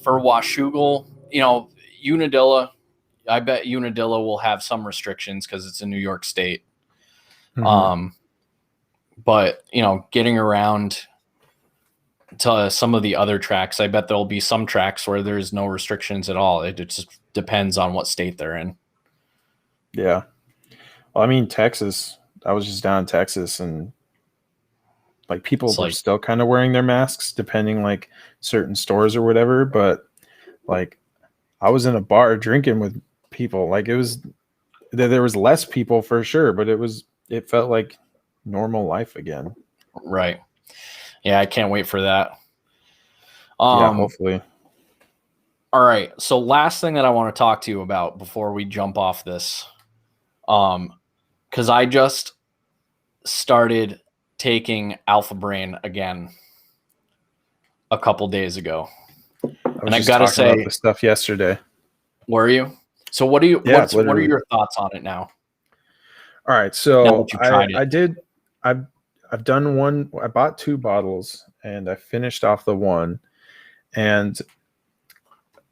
For Washougal, Unadilla, I bet Unadilla will have some restrictions because it's in New York State. But getting around to some of the other tracks, I bet there'll be some tracks where there's no restrictions at all. It just depends on what state they're in. Yeah. Well, I mean, Texas, I was just down in Texas and like people were still kind of wearing their masks depending like certain stores or whatever. But like I was in a bar drinking with people. Like there was less people for sure, but it felt like normal life again. Right. Yeah, I can't wait for that. Yeah, hopefully. All right. So last thing that I want to talk to you about before we jump off this, because I just started taking Alpha Brain again a couple days ago. And I gotta say, about the stuff yesterday. Were you? So what do you? Yeah, what are your thoughts on it now? All right, so I've done one. I bought 2 bottles and I finished off the one, and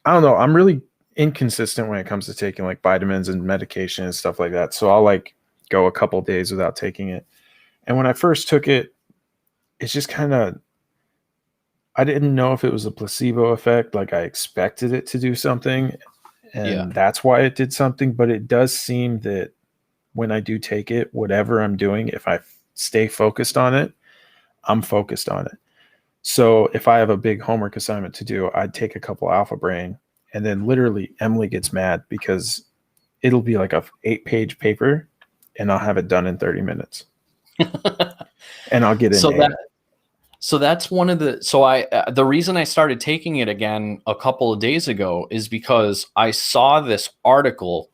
I don't know. I'm really inconsistent when it comes to taking like vitamins and medication and stuff like that. So I'll like go a couple days without taking it. And when I first took it, it's just kind of, I didn't know if it was a placebo effect. Like I expected it to do something, and that's why it did something. But it does seem that when I do take it, whatever I'm doing, if I stay focused on it, I'm focused on it. So if I have a big homework assignment to do, I'd take a couple Alpha Brain, and then literally Emily gets mad because it'll be like a 8-page paper and I'll have it done in 30 minutes. And I'll get in. So that's one of the, the reason I started taking it again a couple of days ago is because I saw this article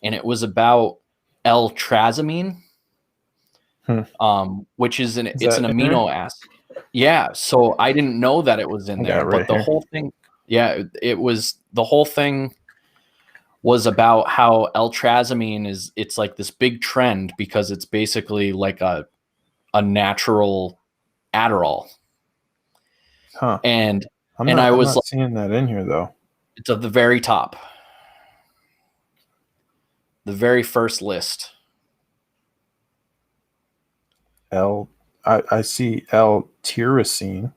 and it was about L-trazamine, which is an amino acid. Yeah. So I didn't know that it was in there, but the whole thing, the whole thing was about how L-trazamine it's like this big trend because it's basically like a natural Adderall. Huh. And I'm not seeing that in here though. It's at the very top. The very first list. I see L-tyrosine.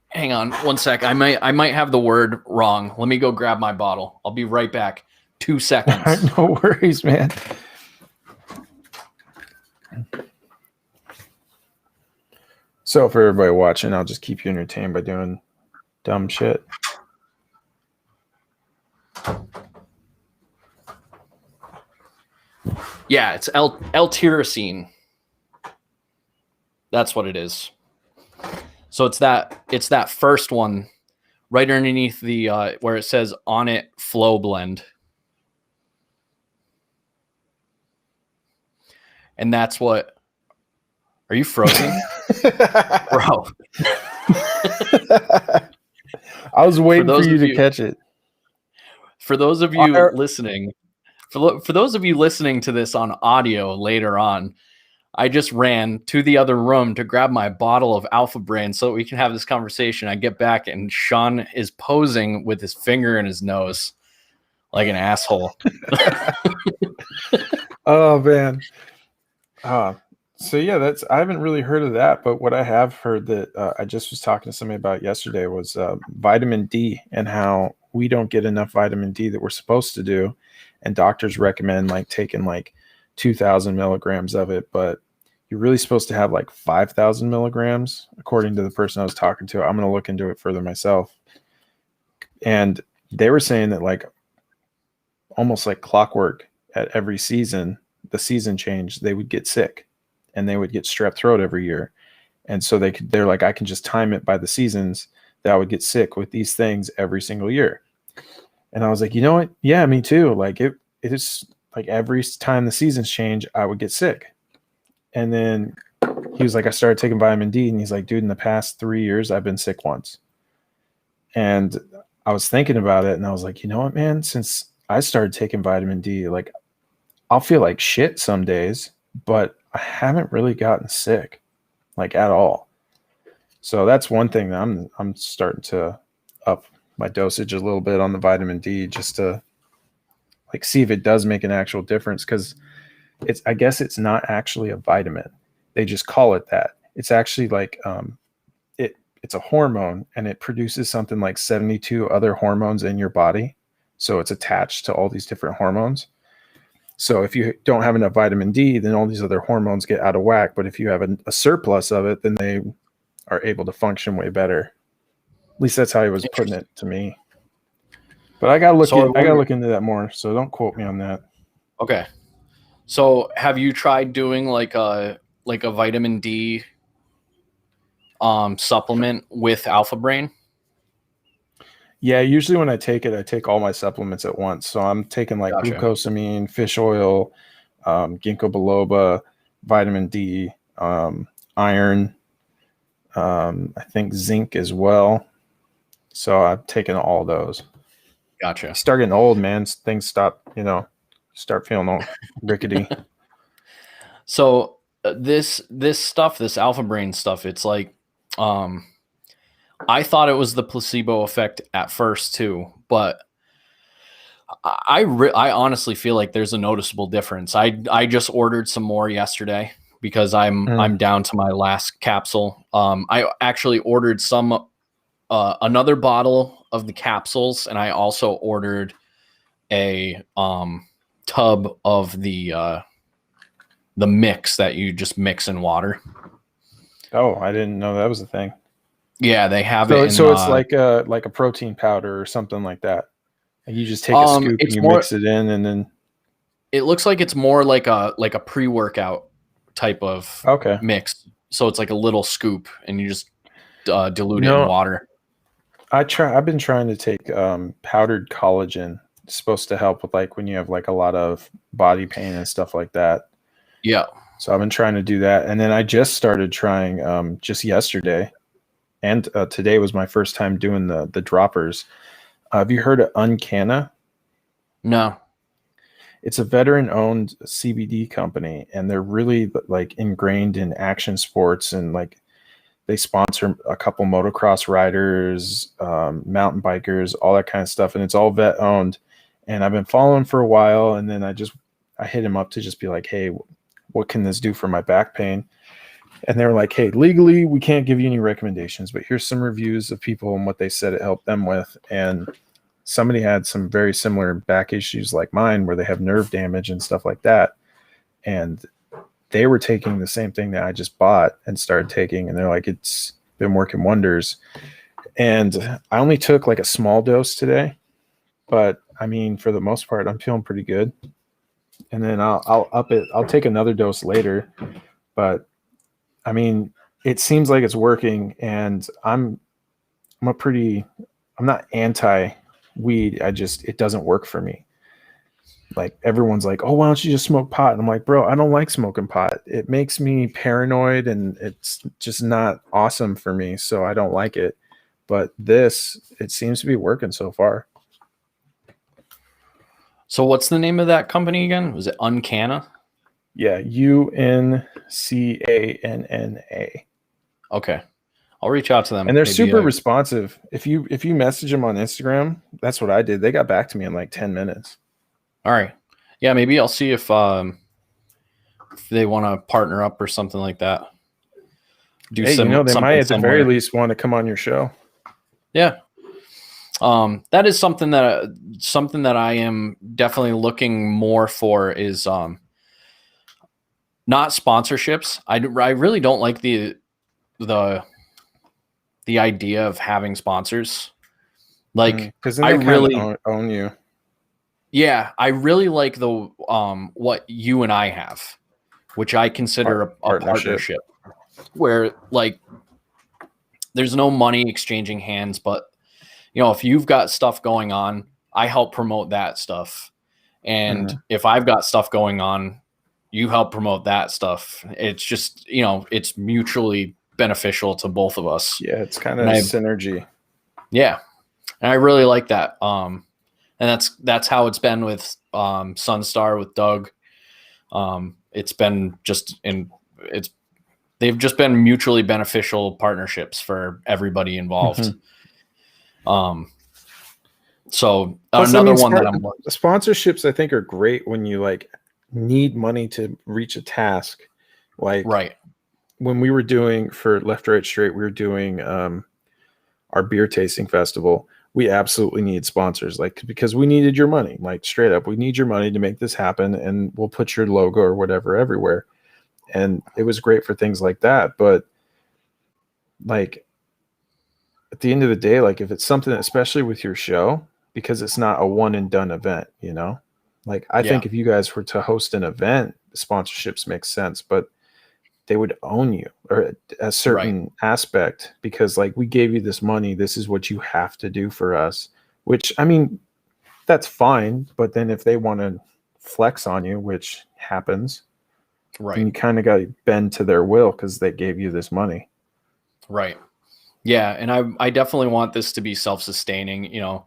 Hang on one sec. I might have the word wrong. Let me go grab my bottle. I'll be right back. 2 seconds. No worries, man. So for everybody watching, I'll just keep you entertained by doing dumb shit. Yeah, it's L-tyrosine. That's what it is. So it's that first one right underneath the where it says on it flow blend. And that's what. Are you frozen? Bro. I was waiting for you to catch it. For those of you listening, for those of you listening to this on audio later on, I just ran to the other room to grab my bottle of Alpha Brain so that we can have this conversation. I get back and Sean is posing with his finger in his nose like an asshole. Oh, man. So yeah, I haven't really heard of that, but what I have heard that I just was talking to somebody about yesterday was vitamin D and how we don't get enough vitamin D that we're supposed to do. And doctors recommend like taking like 2,000 milligrams of it, but you're really supposed to have like 5,000 milligrams, according to the person I was talking to. I'm going to look into it further myself. And they were saying that like almost like clockwork at every season, the season change, they would get sick and they would get strep throat every year. And so they're like, I can just time it by the seasons that I would get sick with these things every single year. And I was like, you know what? Yeah, me too. Like it is like every time the seasons change, I would get sick. And then he was like, I started taking vitamin D, and he's like, dude, in the past 3 years, I've been sick once. And I was thinking about it and I was like, you know what, man, since I started taking vitamin D, like I'll feel like shit some days, but I haven't really gotten sick like at all. So that's one thing that I'm starting to up my dosage a little bit on the vitamin D just to like see if it does make an actual difference, because I guess it's not actually a vitamin. They just call it that. It's actually like it's a hormone, and it produces something like 72 other hormones in your body. So it's attached to all these different hormones. So if you don't have enough vitamin D, then all these other hormones get out of whack. But if you have a surplus of it, then they are able to function way better. At least that's how he was putting it to me. But I gotta look into that more. So don't quote me on that. Okay. So have you tried doing like a like a vitamin D supplement with Alpha Brain? Yeah, usually when I take it, I take all my supplements at once. So I'm taking like Gotcha. glucosamine, fish oil, ginkgo biloba, vitamin D, iron, I think zinc as well. So I've taken all those. Gotcha. Start getting old, man. Things start feeling all rickety. So this stuff, this Alpha Brain stuff, it's like I thought it was the placebo effect at first too, but I honestly feel like there's a noticeable difference. I just ordered some more yesterday because I'm down to my last capsule. I actually ordered some another bottle of the capsules, and I also ordered a tub of the mix that you just mix in water. Oh, I didn't know that was a thing. Yeah, they have So, it. so it's like a protein powder or something like that. And you just take a scoop and you mix it in, and then it looks like it's more like a pre-workout type of mix. So it's like a little scoop, and you just dilute it in water. I've been trying to take powdered collagen. It's supposed to help with like when you have like a lot of body pain and stuff like that. Yeah. So I've been trying to do that, and then I just started trying just yesterday, and today was my first time doing the droppers. Have you heard of Uncana? No. It's a veteran-owned CBD company, and they're really like ingrained in action sports, and like they sponsor a couple motocross riders, mountain bikers, all that kind of stuff, and it's all vet-owned. And I've been following for a while, and then I hit him up to just be like, hey, what can this do for my back pain? And they were like, hey, legally, we can't give you any recommendations, but here's some reviews of people and what they said it helped them with. And somebody had some very similar back issues like mine, where they have nerve damage and stuff like that. And they were taking the same thing that I just bought and started taking. And they're like, it's been working wonders. And I only took like a small dose today, but I mean, for the most part, I'm feeling pretty good. And then I'll up it. I'll take another dose later, but I mean, it seems like it's working, and I'm not anti-weed. It doesn't work for me. Like everyone's like, oh, why don't you just smoke pot? And I'm like, bro, I don't like smoking pot. It makes me paranoid, and it's just not awesome for me. So I don't like it. But it seems to be working so far. So what's the name of that company again? Was it Uncana? Yeah, Uncanna. Okay, I'll reach out to them. And they're super responsive. If you message them on Instagram, that's what I did. They got back to me in like 10 minutes. All right, yeah, maybe I'll see if they want to partner up or something like that. They might at the very least want to come on your show. Yeah. That is something that I am definitely looking more for is not sponsorships. I really don't like the idea of having sponsors. Like, because I really own you. Yeah, I really like the what you and I have, which I consider a partnership, where like there's no money exchanging hands, but if you've got stuff going on, I help promote that stuff. And if I've got stuff going on, you help promote that stuff. It's just, it's mutually beneficial to both of us. Yeah, it's kind of synergy. Yeah. And I really like that. And that's how it's been with SUNSTAR, with Doug. It's been they've just been mutually beneficial partnerships for everybody involved. So another one that I'm sponsorships, I think, are great when you like need money to reach a task. Like when we were doing for Left, Right, Straight, we were doing our beer tasting festival. We absolutely need sponsors, like, because we needed your money, like straight up. We need your money to make this happen, and we'll put your logo or whatever everywhere. And it was great for things like that. But like at the end of the day, like if it's something, especially with your show, because it's not a one and done event, like I think if you guys were to host an event, sponsorships make sense. But they would own you or a certain aspect, because like, we gave you this money, this is what you have to do for us, which, I mean, that's fine. But then if they want to flex on you, which happens, then you kind of got to bend to their will because they gave you this money. Right. Yeah. And I definitely want this to be self-sustaining. You know,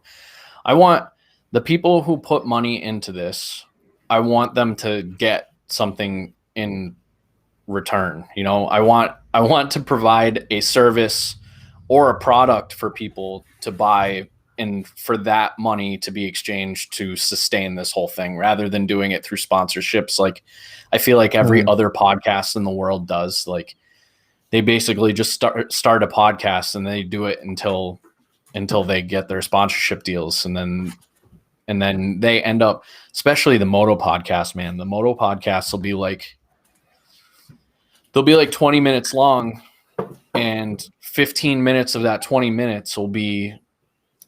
I want the people who put money into this, I want them to get something in return. You know, I want to provide a service or a product for people to buy, and for that money to be exchanged to sustain this whole thing, rather than doing it through sponsorships. Like, I feel like every other podcast in the world does. Like, they basically just start a podcast and they do it until they get their sponsorship deals. And then they end up, especially the moto podcast, man, the moto podcasts will be like, they'll be like 20 minutes long, and 15 minutes of that 20 minutes will be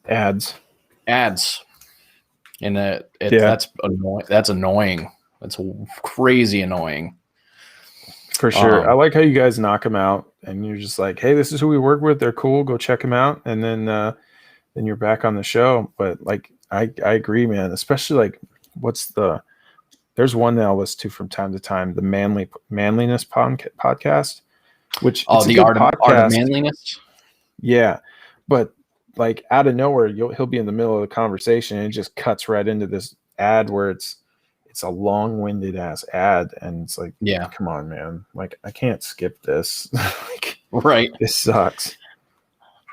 ads. And that's annoying. That's crazy annoying. For sure. I like how you guys knock them out and you're just like, hey, this is who we work with. They're cool. Go check them out. And then you're back on the show. But like, I agree, man. Especially like, there's one that I'll listen to from time to time, the manliness podcast, which the art of manliness. Yeah. But like, out of nowhere, he'll be in the middle of the conversation and it just cuts right into this ad where it's a long-winded ass ad, and it's like, yeah, come on, man, like, I can't skip this. Like, right, this sucks.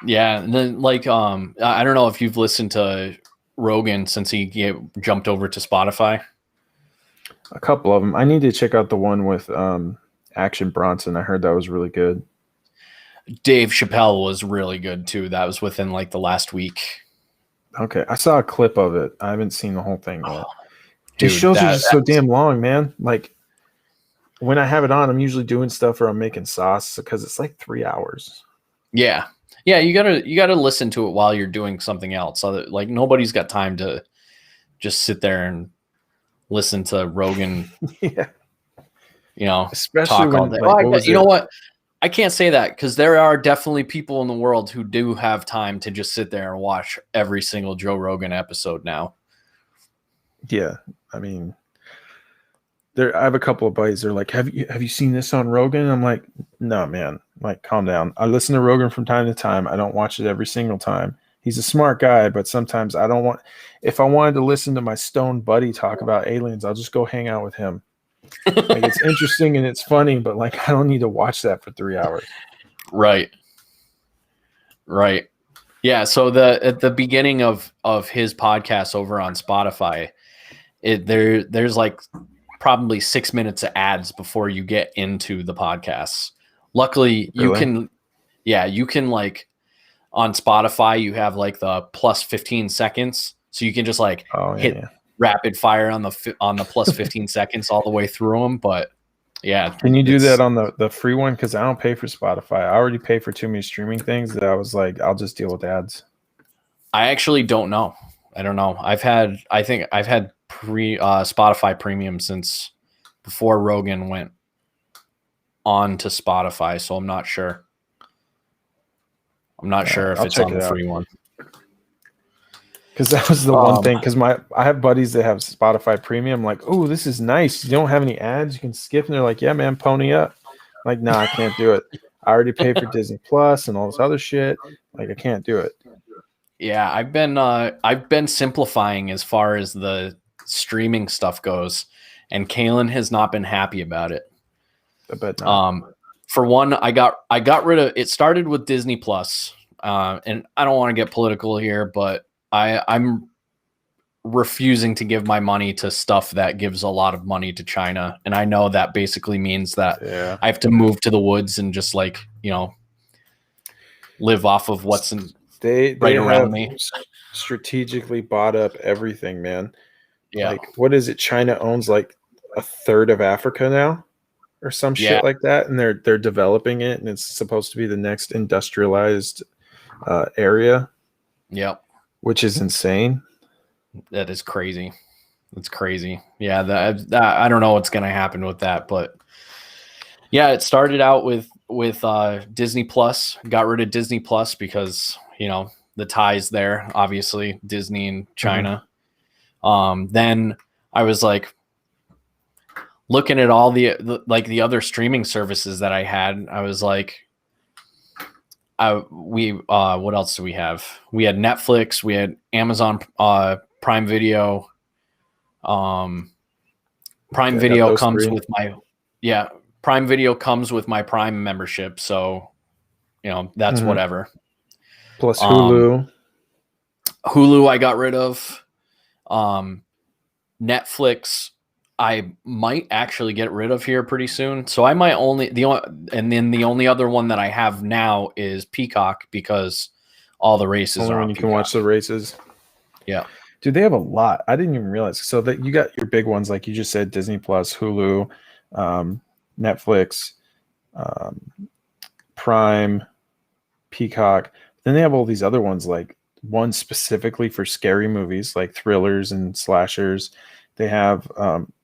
Yeah. And then like, I don't know if you've listened to Rogan since he jumped over to Spotify. A couple of them. I need to check out the one with Action Bronson. I heard that was really good. Dave Chappelle was really good too. That was within like the last week. Okay, I saw a clip of it. I haven't seen the whole thing yet. Dude, his shows are just so damn long, man. Like, when I have it on, I'm usually doing stuff or I'm making sauce, because it's like 3 hours. Yeah. Yeah, you gotta listen to it while you're doing something else. So that, like, nobody's got time to just sit there and listen to Rogan. Yeah. You know, especially talk when, all day. like, you know what? I can't say that, because there are definitely people in the world who do have time to just sit there and watch every single Joe Rogan episode now. Yeah. I mean, I have a couple of buddies. They're like, have you seen this on Rogan? I'm like, no, man, like, calm down. I listen to Rogan from time to time. I don't watch it every single time. He's a smart guy, but sometimes I don't want, if I wanted to listen to my stone buddy talk about aliens, I'll just go hang out with him. Like, it's interesting and it's funny, but like, I don't need to watch that for 3 hours. Right. Yeah. So at the beginning of his podcast over on Spotify, there's like probably 6 minutes of ads before you get into the podcasts. Luckily, really? you can like, on Spotify, you have like the plus 15 seconds. So you can just like hit rapid fire on the plus 15 seconds all the way through them. But yeah. Can you do that on the free one? Because I don't pay for Spotify. I already pay for too many streaming things that I was like, I'll just deal with ads. I actually don't know. I don't know. I've had Spotify Premium since before Rogan went on to Spotify, so I'm not sure. I'm not sure if it's on the free one. Because that was the one thing. Because I have buddies that have Spotify Premium. Like, oh, this is nice. You don't have any ads. You can skip. And they're like, yeah, man, pony up. I'm like, nah, I can't do it. I already pay for Disney Plus and all this other shit. Like, I can't do it. Yeah, I've been simplifying as far as the streaming stuff goes, and Kalen has not been happy about it. I bet not. For one, I got rid of it. Started with Disney Plus, and I don't want to get political here, but I'm refusing to give my money to stuff that gives a lot of money to China, and I know that basically means that I have to move to the woods and just like, you know, live off of what's right around me. Strategically bought up everything, man. Yeah. Like, what is it? China owns like a third of Africa now, or some shit like that, and they're developing it, and it's supposed to be the next industrialized area. Yep. Which is insane. That is crazy. That's crazy. Yeah, that I don't know what's going to happen with that, but Yeah, it started out with Disney Plus. Got rid of Disney Plus because the ties there, obviously Disney and China. Then I was like looking at all the other streaming services that I had. I was like, what else do we have? We had Netflix, we had Amazon Prime Video. Prime Video comes with my Prime Video comes with my Prime membership, so that's whatever. Plus Hulu. Hulu I got rid of. Netflix I might actually get rid of here pretty soon. So I might and then the only other one that I have now is Peacock, because all the races only are when on you Peacock. can watch the races. Yeah. Dude, they have a lot. I didn't even realize. So that you got your big ones, like you just said, Disney Plus, Hulu, Netflix, Prime, Peacock. Then they have all these other ones, like one specifically for scary movies, like thrillers and slashers. They have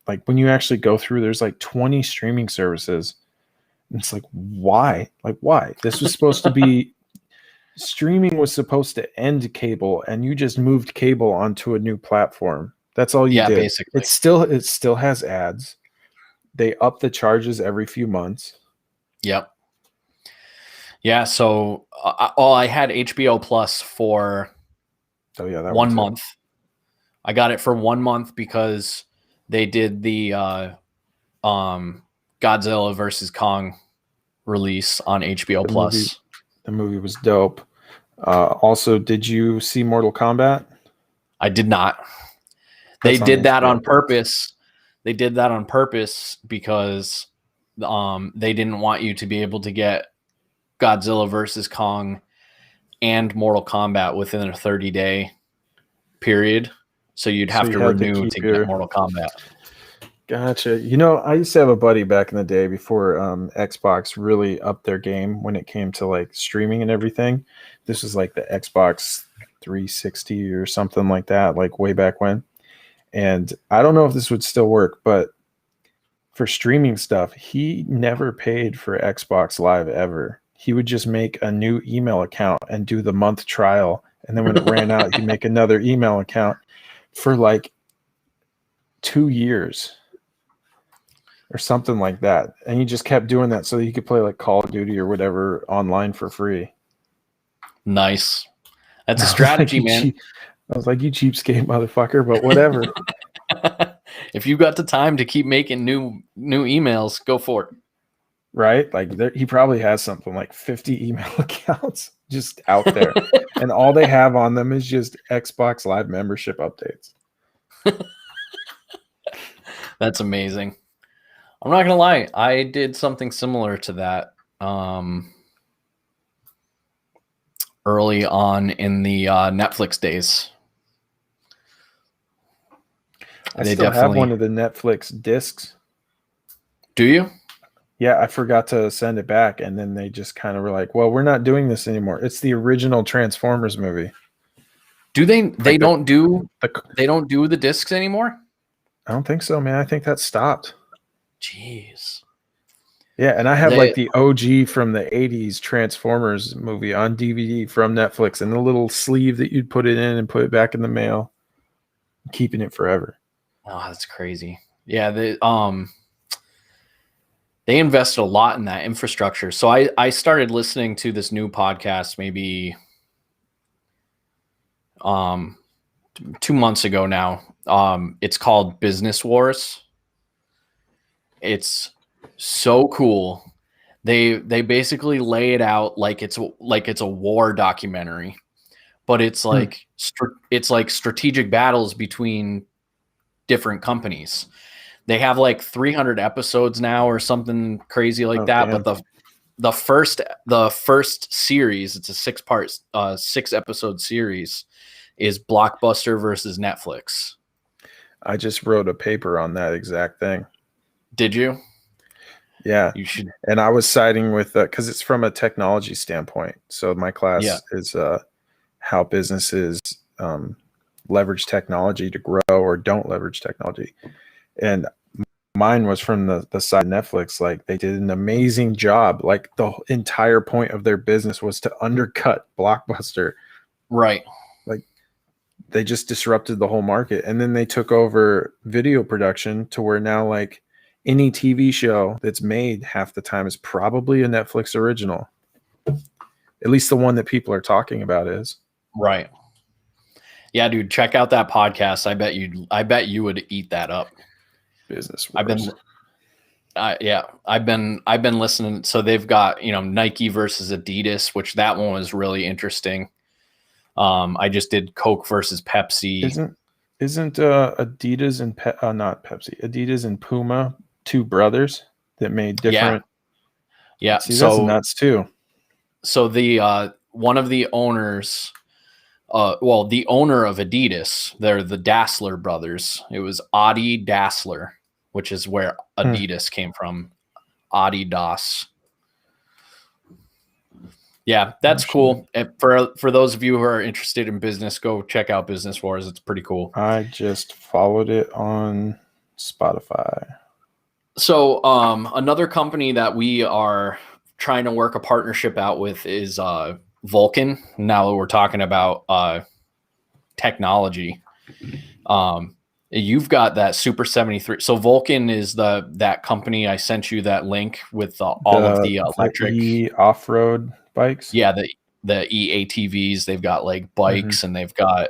like when you actually go through, there's like 20 streaming services. And it's like, why? Like, why? This was supposed to be streaming was supposed to end cable, and you just moved cable onto a new platform. That's all you did. Basically. It still has ads. They up the charges every few months. Yep. Yeah. So I had HBO Plus for 1 month. I got it for 1 month because they did the Godzilla versus Kong release on HBO Plus. The movie was dope. Also, did you see Mortal Kombat? I did not. They did that on purpose. They did that on purpose because they didn't want you to be able to get Godzilla versus Kong and Mortal Kombat within a 30-day period. So you'd have to renew to get Mortal Kombat. Gotcha. I used to have a buddy back in the day before Xbox really upped their game when it came to like streaming and everything. This was like the Xbox 360 or something like that, like way back when. And I don't know if this would still work, but for streaming stuff, he never paid for Xbox Live ever. He would just make a new email account and do the month trial. And then when it ran out, he'd make another email account for like 2 years or something like that. And he just kept doing that so that he could play like Call of Duty or whatever online for free. Nice. That's a strategy, man. I was like, you cheapskate motherfucker, but whatever. If you got the time to keep making new emails, go for it. Right? Like he probably has something like 50 email accounts just out there. And all they have on them is just Xbox Live membership updates. That's amazing. I'm not gonna lie, I did something similar to that early on in the Netflix days. I still have one of the Netflix discs. Do you? Yeah, I forgot to send it back, and then they just kind of were like, "Well, we're not doing this anymore." It's the original Transformers movie. Do they? They don't do the discs anymore? I don't think so, man. I think that stopped. Jeez. Yeah, and I have like the OG from the 80s Transformers movie on DVD from Netflix, and the little sleeve that you'd put it in and put it back in the mail. I'm keeping it forever. Oh, that's crazy. Yeah, they invested a lot in that infrastructure. So I started listening to this new podcast maybe 2 months ago now. It's called Business Wars. It's so cool. They basically lay it out like it's a war documentary, but it's like it's like strategic battles between different companies. They have like 300 episodes now or something crazy like that. Damn. But the first series, it's a 6-episode series, is Blockbuster versus Netflix. I just wrote a paper on that exact thing. Did you? Yeah, you should. And I was siding with because it's from a technology standpoint. So my class is how businesses leverage technology to grow or don't leverage technology. And mine was from the side of Netflix. Like they did an amazing job. Like the entire point of their business was to undercut Blockbuster. Right. Like they just disrupted the whole market, and then they took over video production to where now like any TV show that's made half the time is probably a Netflix original. At least the one that people are talking about is. Right. Yeah, dude, check out that podcast. I bet you would eat that up. Business Wars. I've been listening. So they've got, Nike versus Adidas, which that one was really interesting. I just did Coke versus Pepsi. Isn't Adidas and not Pepsi, Adidas and Puma two brothers that made different? Yeah. See, that's nuts too. So the one of the owners, the owner of Adidas, they're the Dassler brothers. It was Adi Dassler, which is where Adidas came from. Adidas. Yeah, that's cool. For those of you who are interested in business, go check out Business Wars. It's pretty cool. I just followed it on Spotify. So another company that we are trying to work a partnership out with is Vulcan. Now that we're talking about technology, you've got that Super 73. So Vulcan is that company. I sent you that link with all of the electric off-road bikes. Yeah, the EATVs. They've got like bikes, and they've got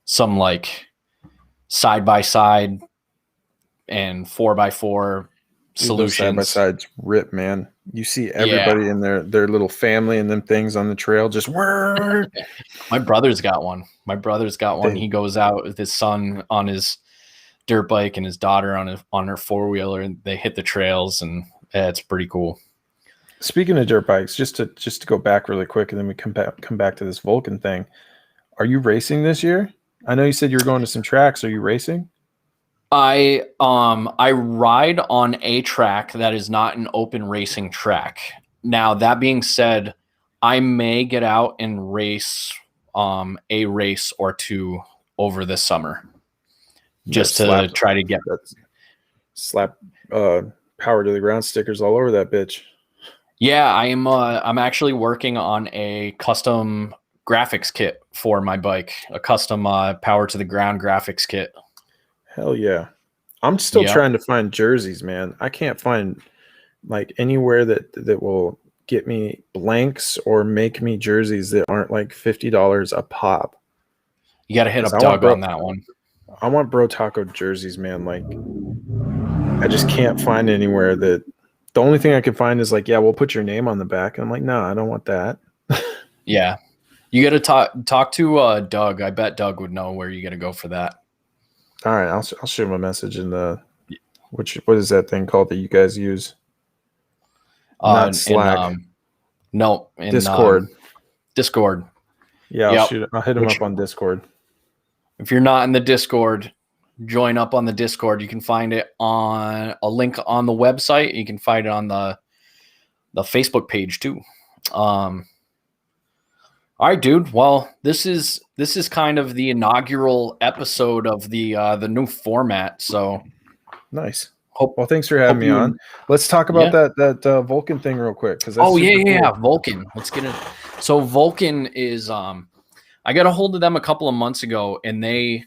some like side by side and 4x4 solutions. Side by sides rip, man. You see everybody in their little family and them things on the trail just whir. My brother's got one. He goes out with his son on his dirt bike and his daughter on her four-wheeler, and they hit the trails, and it's pretty cool. Speaking of dirt bikes, just to go back really quick, and then we come back to this Vulcan thing. Are you racing this year? I know you said you were going to some tracks. Are you racing? I ride on a track that is not an open racing track. Now, that being said, I may get out and race a race or two over the summer, just to try to get slap power to the ground stickers all over that bitch. Yeah, I'm actually working on a custom graphics kit for my bike, a custom power to the ground graphics kit. Hell yeah. I'm still trying to find jerseys, man. I can't find like anywhere that will get me blanks or make me jerseys that aren't like $50 a pop. You got to hit up Doug on that one. I want BROTACO jerseys, man. Like I just can't find anywhere that the only thing I can find is like, yeah, we'll put your name on the back. And I'm like, no, I don't want that. Yeah. You got to talk to Doug. I bet Doug would know where you got to go for that. All right, I'll shoot him a message in the what is that thing called that you guys use? Not Slack. No, in Discord. Discord. Yeah, I'll hit him up on Discord. If you're not in the Discord, join up on the Discord. You can find it on a link on the website. You can find it on the Facebook page too. All right, dude. Well, this is kind of the inaugural episode of the new format. So nice. Well, thanks for having me on. Let's talk about that Vulcan thing real quick. Cool. Vulcan. Let's get it. So Vulcan is I got a hold of them a couple of months ago, and they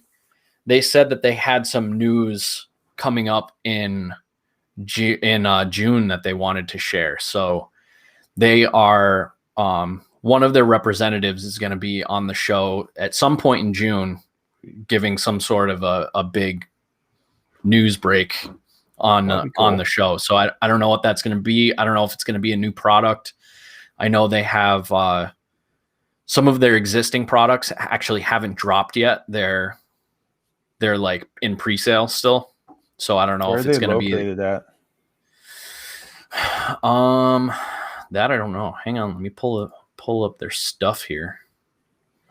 said that they had some news coming up in June that they wanted to share. So they are one of their representatives is going to be on the show at some point in June, giving some sort of a big news break on the show. So I don't know what that's going to be. I don't know if it's going to be a new product. I know they have some of their existing products actually haven't dropped yet. They're like in pre-sale still. So I don't know if it's going to be that. That I don't know. Hang on, let me pull up their stuff here.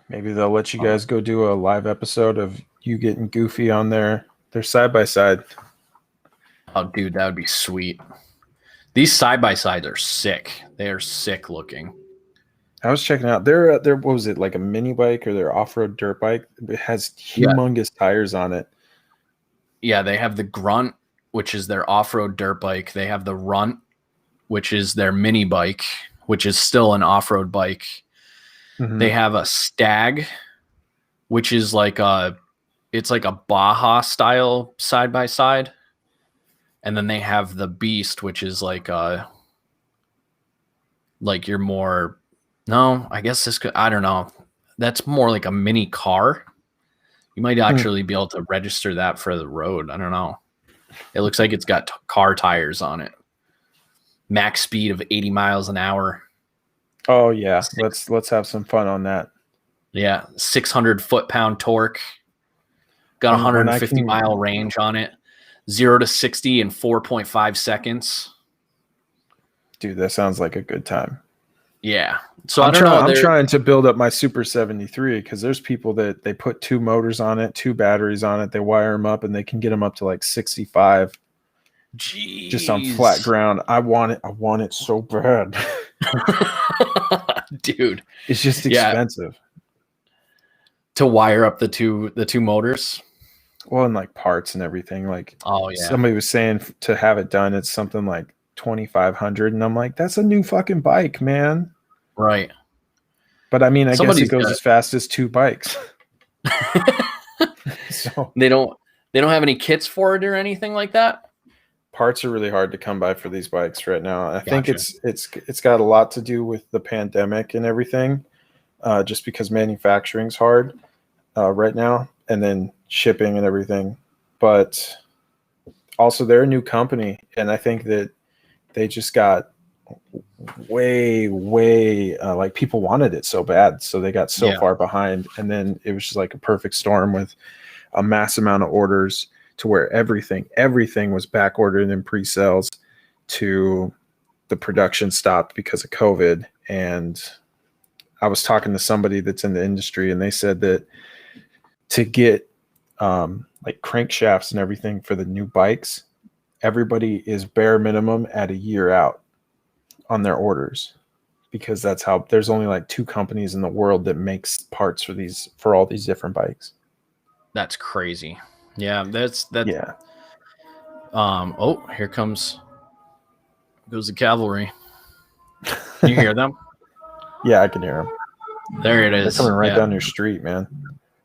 Maybe they'll let you guys go do a live episode of you getting goofy on their side by side. Oh, dude, that would be sweet. These side by sides are sick. They are sick looking. I was checking out their what was it, like a mini bike or their off-road dirt bike? It has humongous tires on it. they have the Grunt, which is their off-road dirt bike. They have the Runt, which is their mini bike, which is still an off-road bike. Mhm. They have a Stag, which is like it's like a Baja style side by side. And then they have the Beast, which is like you're more, no, I guess this could, I don't know. That's more like a mini car. You might actually be able to register that for the road. I don't know. It looks like it's got car tires on it. Max speed of 80 miles an hour. Oh yeah, let's have some fun on that. Yeah, 600 foot-pound torque. Got When 150 mile range on it. 0 to 60 in 4.5 seconds. Dude, that sounds like a good time. Yeah. So I'm trying to build up my Super 73 because there's people that they put 2 motors on it, 2 batteries on it, they wire them up, and they can get them up to like 65. Jeez. Just on flat ground. I want it so bad. Dude. It's just expensive. To wire up the two motors. Well, and like parts and everything. Like, oh yeah. Somebody was saying to have it done, it's something like $2,500, and I'm like, that's a new fucking bike, man. Right. But I mean, I guess it goes as fast as 2 bikes. So they don't have any kits for it or anything like that. Parts are really hard to come by for these bikes right now. I think it's got a lot to do with the pandemic and everything, just because manufacturing's hard right now, and then shipping and everything. But also, they're a new company, and I think that they just got way like people wanted it so bad, so they got so far behind, and then it was just like a perfect storm with a mass amount of orders to where everything was back ordered in pre-sales to the production stopped because of COVID. And I was talking to somebody that's in the industry, and they said that to get like crankshafts and everything for the new bikes, everybody is bare minimum at a year out on their orders, because that's how there's only like 2 companies in the world that makes parts for all these different bikes. That's crazy. Yeah, that's yeah. Oh, here goes the cavalry. Can you hear them? Yeah, I can hear them. There it is. They're coming right down your street, man.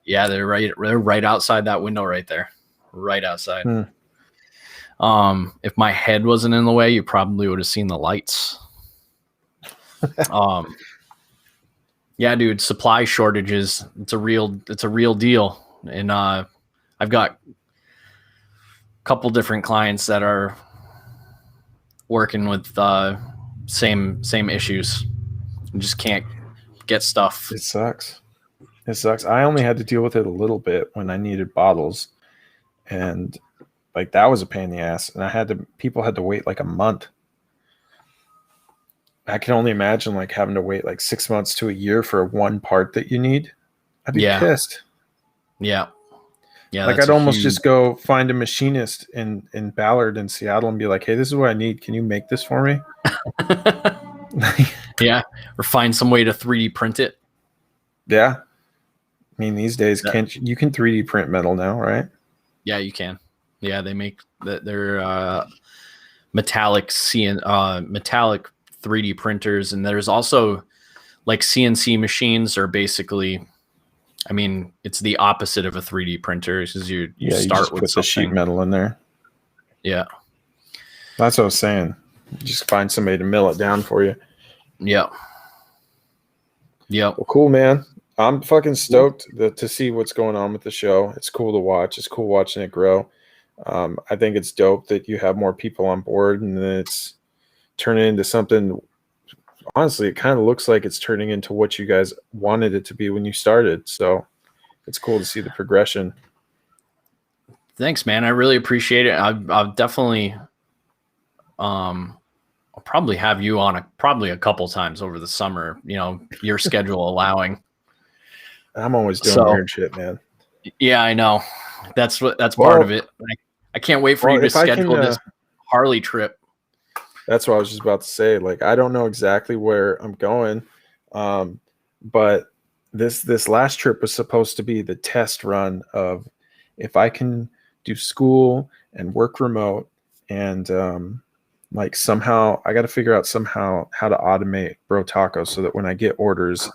Yeah, they're right outside that window right there. Right outside. If my head wasn't in the way, you probably would have seen the lights. Yeah, dude, supply shortages. It's a real deal. And I've got a couple different clients that are working with same issues. You just can't get stuff. It sucks. I only had to deal with it a little bit when I needed bottles, and like that was a pain in the ass. And people had to wait like a month. I can only imagine like having to wait like 6 months to a year for one part that you need. I'd be pissed. Yeah. Like I'd almost just go find a machinist in Ballard in Seattle and be like, hey, this is what I need. Can you make this for me? Yeah. Or find some way to 3D print it. Yeah. I mean, these days you can 3D print metal now, right? Yeah, you can. Yeah, they make their metallic 3D printers, and there's also like CNC machines are basically, I mean, it's the opposite of a 3D printer. Is you start with put the sheet metal in there. Yeah, that's what I was saying. You just find somebody to mill it down for you. Yeah. Well, cool, man. I'm fucking stoked to see what's going on with the show. It's cool to watch. It's cool watching it grow. I think it's dope that you have more people on board, and then it's turning into something. Honestly, it kind of looks like it's turning into what you guys wanted it to be when you started. So it's cool to see the progression. Thanks, man. I really appreciate it. I'll definitely, I'll probably have you on probably a couple times over the summer, your schedule allowing. I'm always doing weird shit, man. Yeah, I know. That's part of it. I can't wait for you to schedule this Harley trip. That's what I was just about to say. Like, I don't know exactly where I'm going, but this last trip was supposed to be the test run of if I can do school and work remote, and like somehow I got to figure out somehow how to automate BROTACO so that when I get orders,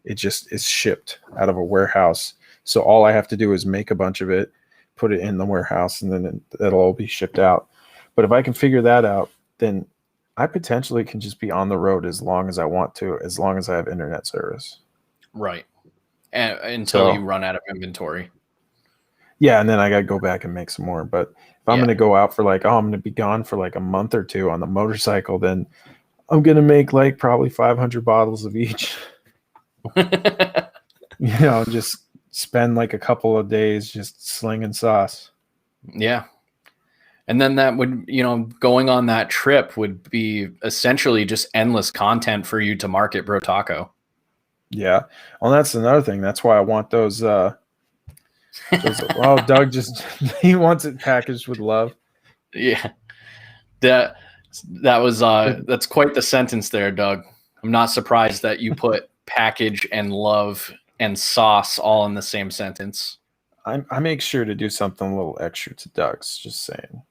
it just is shipped out of a warehouse. So all I have to do is make a bunch of it, put it in the warehouse, and then it'll all be shipped out. But if I can figure that out, then I potentially can just be on the road as long as I want to, as long as I have internet service. Right. And until you run out of inventory. Yeah, and then I got to go back and make some more. But if I'm going to go out for like, I'm going to be gone for like a month or two on the motorcycle, then I'm going to make like probably 500 bottles of each. Just spend like a couple of days just slinging sauce. Yeah. And then that would, going on that trip would be essentially just endless content for you to market BROTACO. Yeah. Well, that's another thing. That's why I want those Doug he wants it packaged with love. Yeah. That's quite the sentence there, Doug. I'm not surprised that you put package and love and sauce all in the same sentence. I make sure to do something a little extra to Doug's, just saying.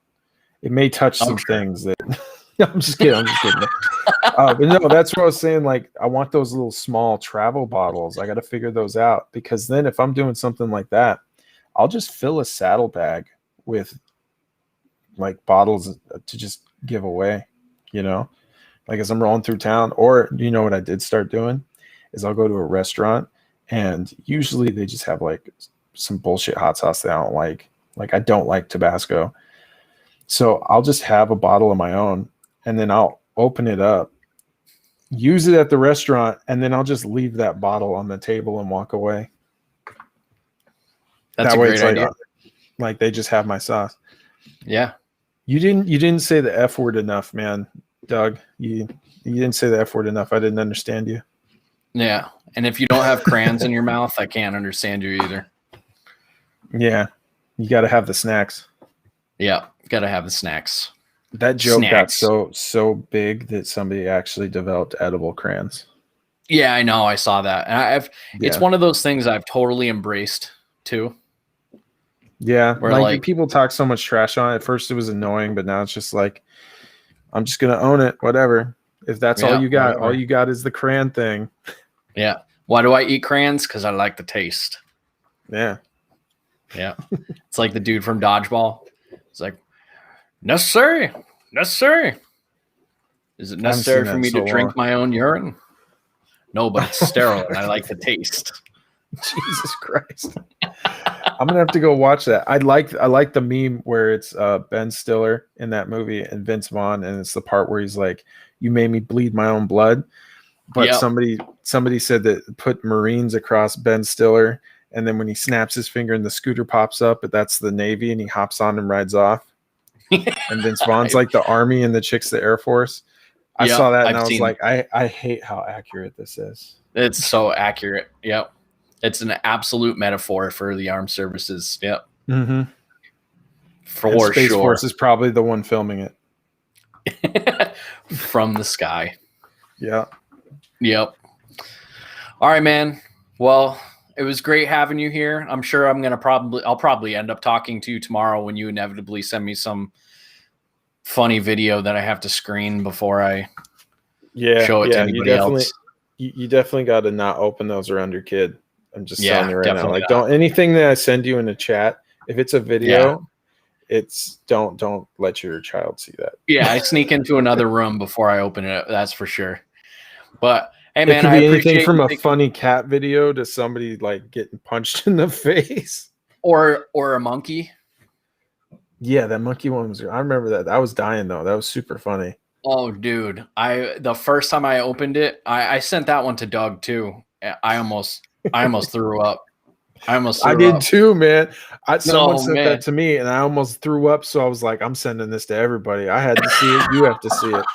It may touch some things that I'm just kidding. But no, that's what I was saying. Like, I want those little small travel bottles. I got to figure those out, because then if I'm doing something like that, I'll just fill a saddlebag with like bottles to just give away, like as I'm rolling through town. Or what I did start doing is I'll go to a restaurant, and usually they just have like some bullshit hot sauce that I don't like. Like, I don't like Tabasco. So I'll just have a bottle of my own, and then I'll open it up, use it at the restaurant, and then I'll just leave that bottle on the table and walk away. That's a great idea. Like they just have my sauce. Yeah. You didn't say the F word enough, man. Doug, you didn't say the F word enough. I didn't understand you. Yeah. And if you don't have crayons in your mouth, I can't understand you either. Yeah. You got to have the snacks. Yeah. Got to have the snacks. That joke got so big that somebody actually developed edible crayons. Yeah, I know. I saw that. And it's one of those things I've totally embraced too. Yeah. Where like people talk so much trash on it. At first it was annoying, but now it's just like, I'm just going to own it. Whatever. If that's all you got, all you got is the crayon thing. Yeah. Why do I eat crayons? Because I like the taste. Yeah. Yeah. It's like the dude from Dodgeball. It's like, necessary. Is it necessary for me to drink my own urine? No, but it's sterile and I like the taste. Jesus Christ. I'm gonna have to go watch that. I like the meme where it's Ben Stiller in that movie and Vince Vaughn, and it's the part where he's like, "You made me bleed my own blood." But somebody said that put Marines across Ben Stiller, and then when he snaps his finger and the scooter pops up, but that's the Navy, and he hops on and rides off. And Vince Vaughn's like the Army and the chick's the Air Force. I saw that and I was like, I hate how accurate this is. It's so accurate. Yep. It's an absolute metaphor for the armed services. Yep. Mm-hmm. For Space sure. Force is probably the one filming it. From the sky. Yeah. Yep. All right, man. Well, it was great having you here. I'm sure I'll probably end up talking to you tomorrow when you inevitably send me some funny video that I have to screen before I show it to anybody else. You definitely got to not open those around your kid. I'm just telling you right now. Like, don't anything that I send you in the chat, if it's a video, it's don't let your child see that. Yeah, I sneak into another room before I open it. That's for sure. But hey, it man, could be anything from a funny cat video to somebody like getting punched in the face, or a monkey. Yeah, that monkey one was. I remember that. I was dying though. That was super funny. Oh, dude! The first time I opened it, I sent that one to Doug too. I almost threw up. I did too, man. Someone sent that to me, and I almost threw up. So I was like, I'm sending this to everybody. I had to see it. You have to see it.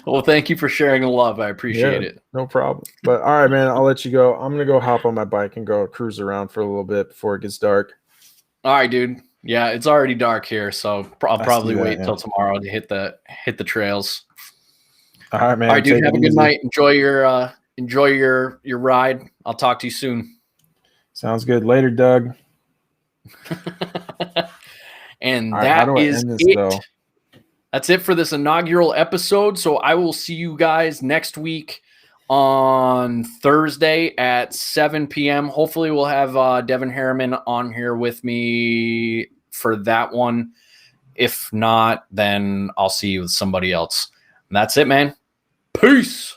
Well, thank you for sharing the love. I appreciate it. No problem. But all right, man, I'll let you go. I'm gonna go hop on my bike and go cruise around for a little bit before it gets dark. All right, dude. Yeah, it's already dark here, so I'll probably wait till tomorrow to hit the trails. All right, man. All right, dude. Have a good night. Enjoy your ride. I'll talk to you soon. Sounds good. Later, Doug. And All right, how that do I is end this, it. though? That's it for this inaugural episode. So I will see you guys next week on Thursday at 7 p.m. Hopefully we'll have Devin Harriman on here with me for that one. If not, then I'll see you with somebody else. And that's it, man. Peace.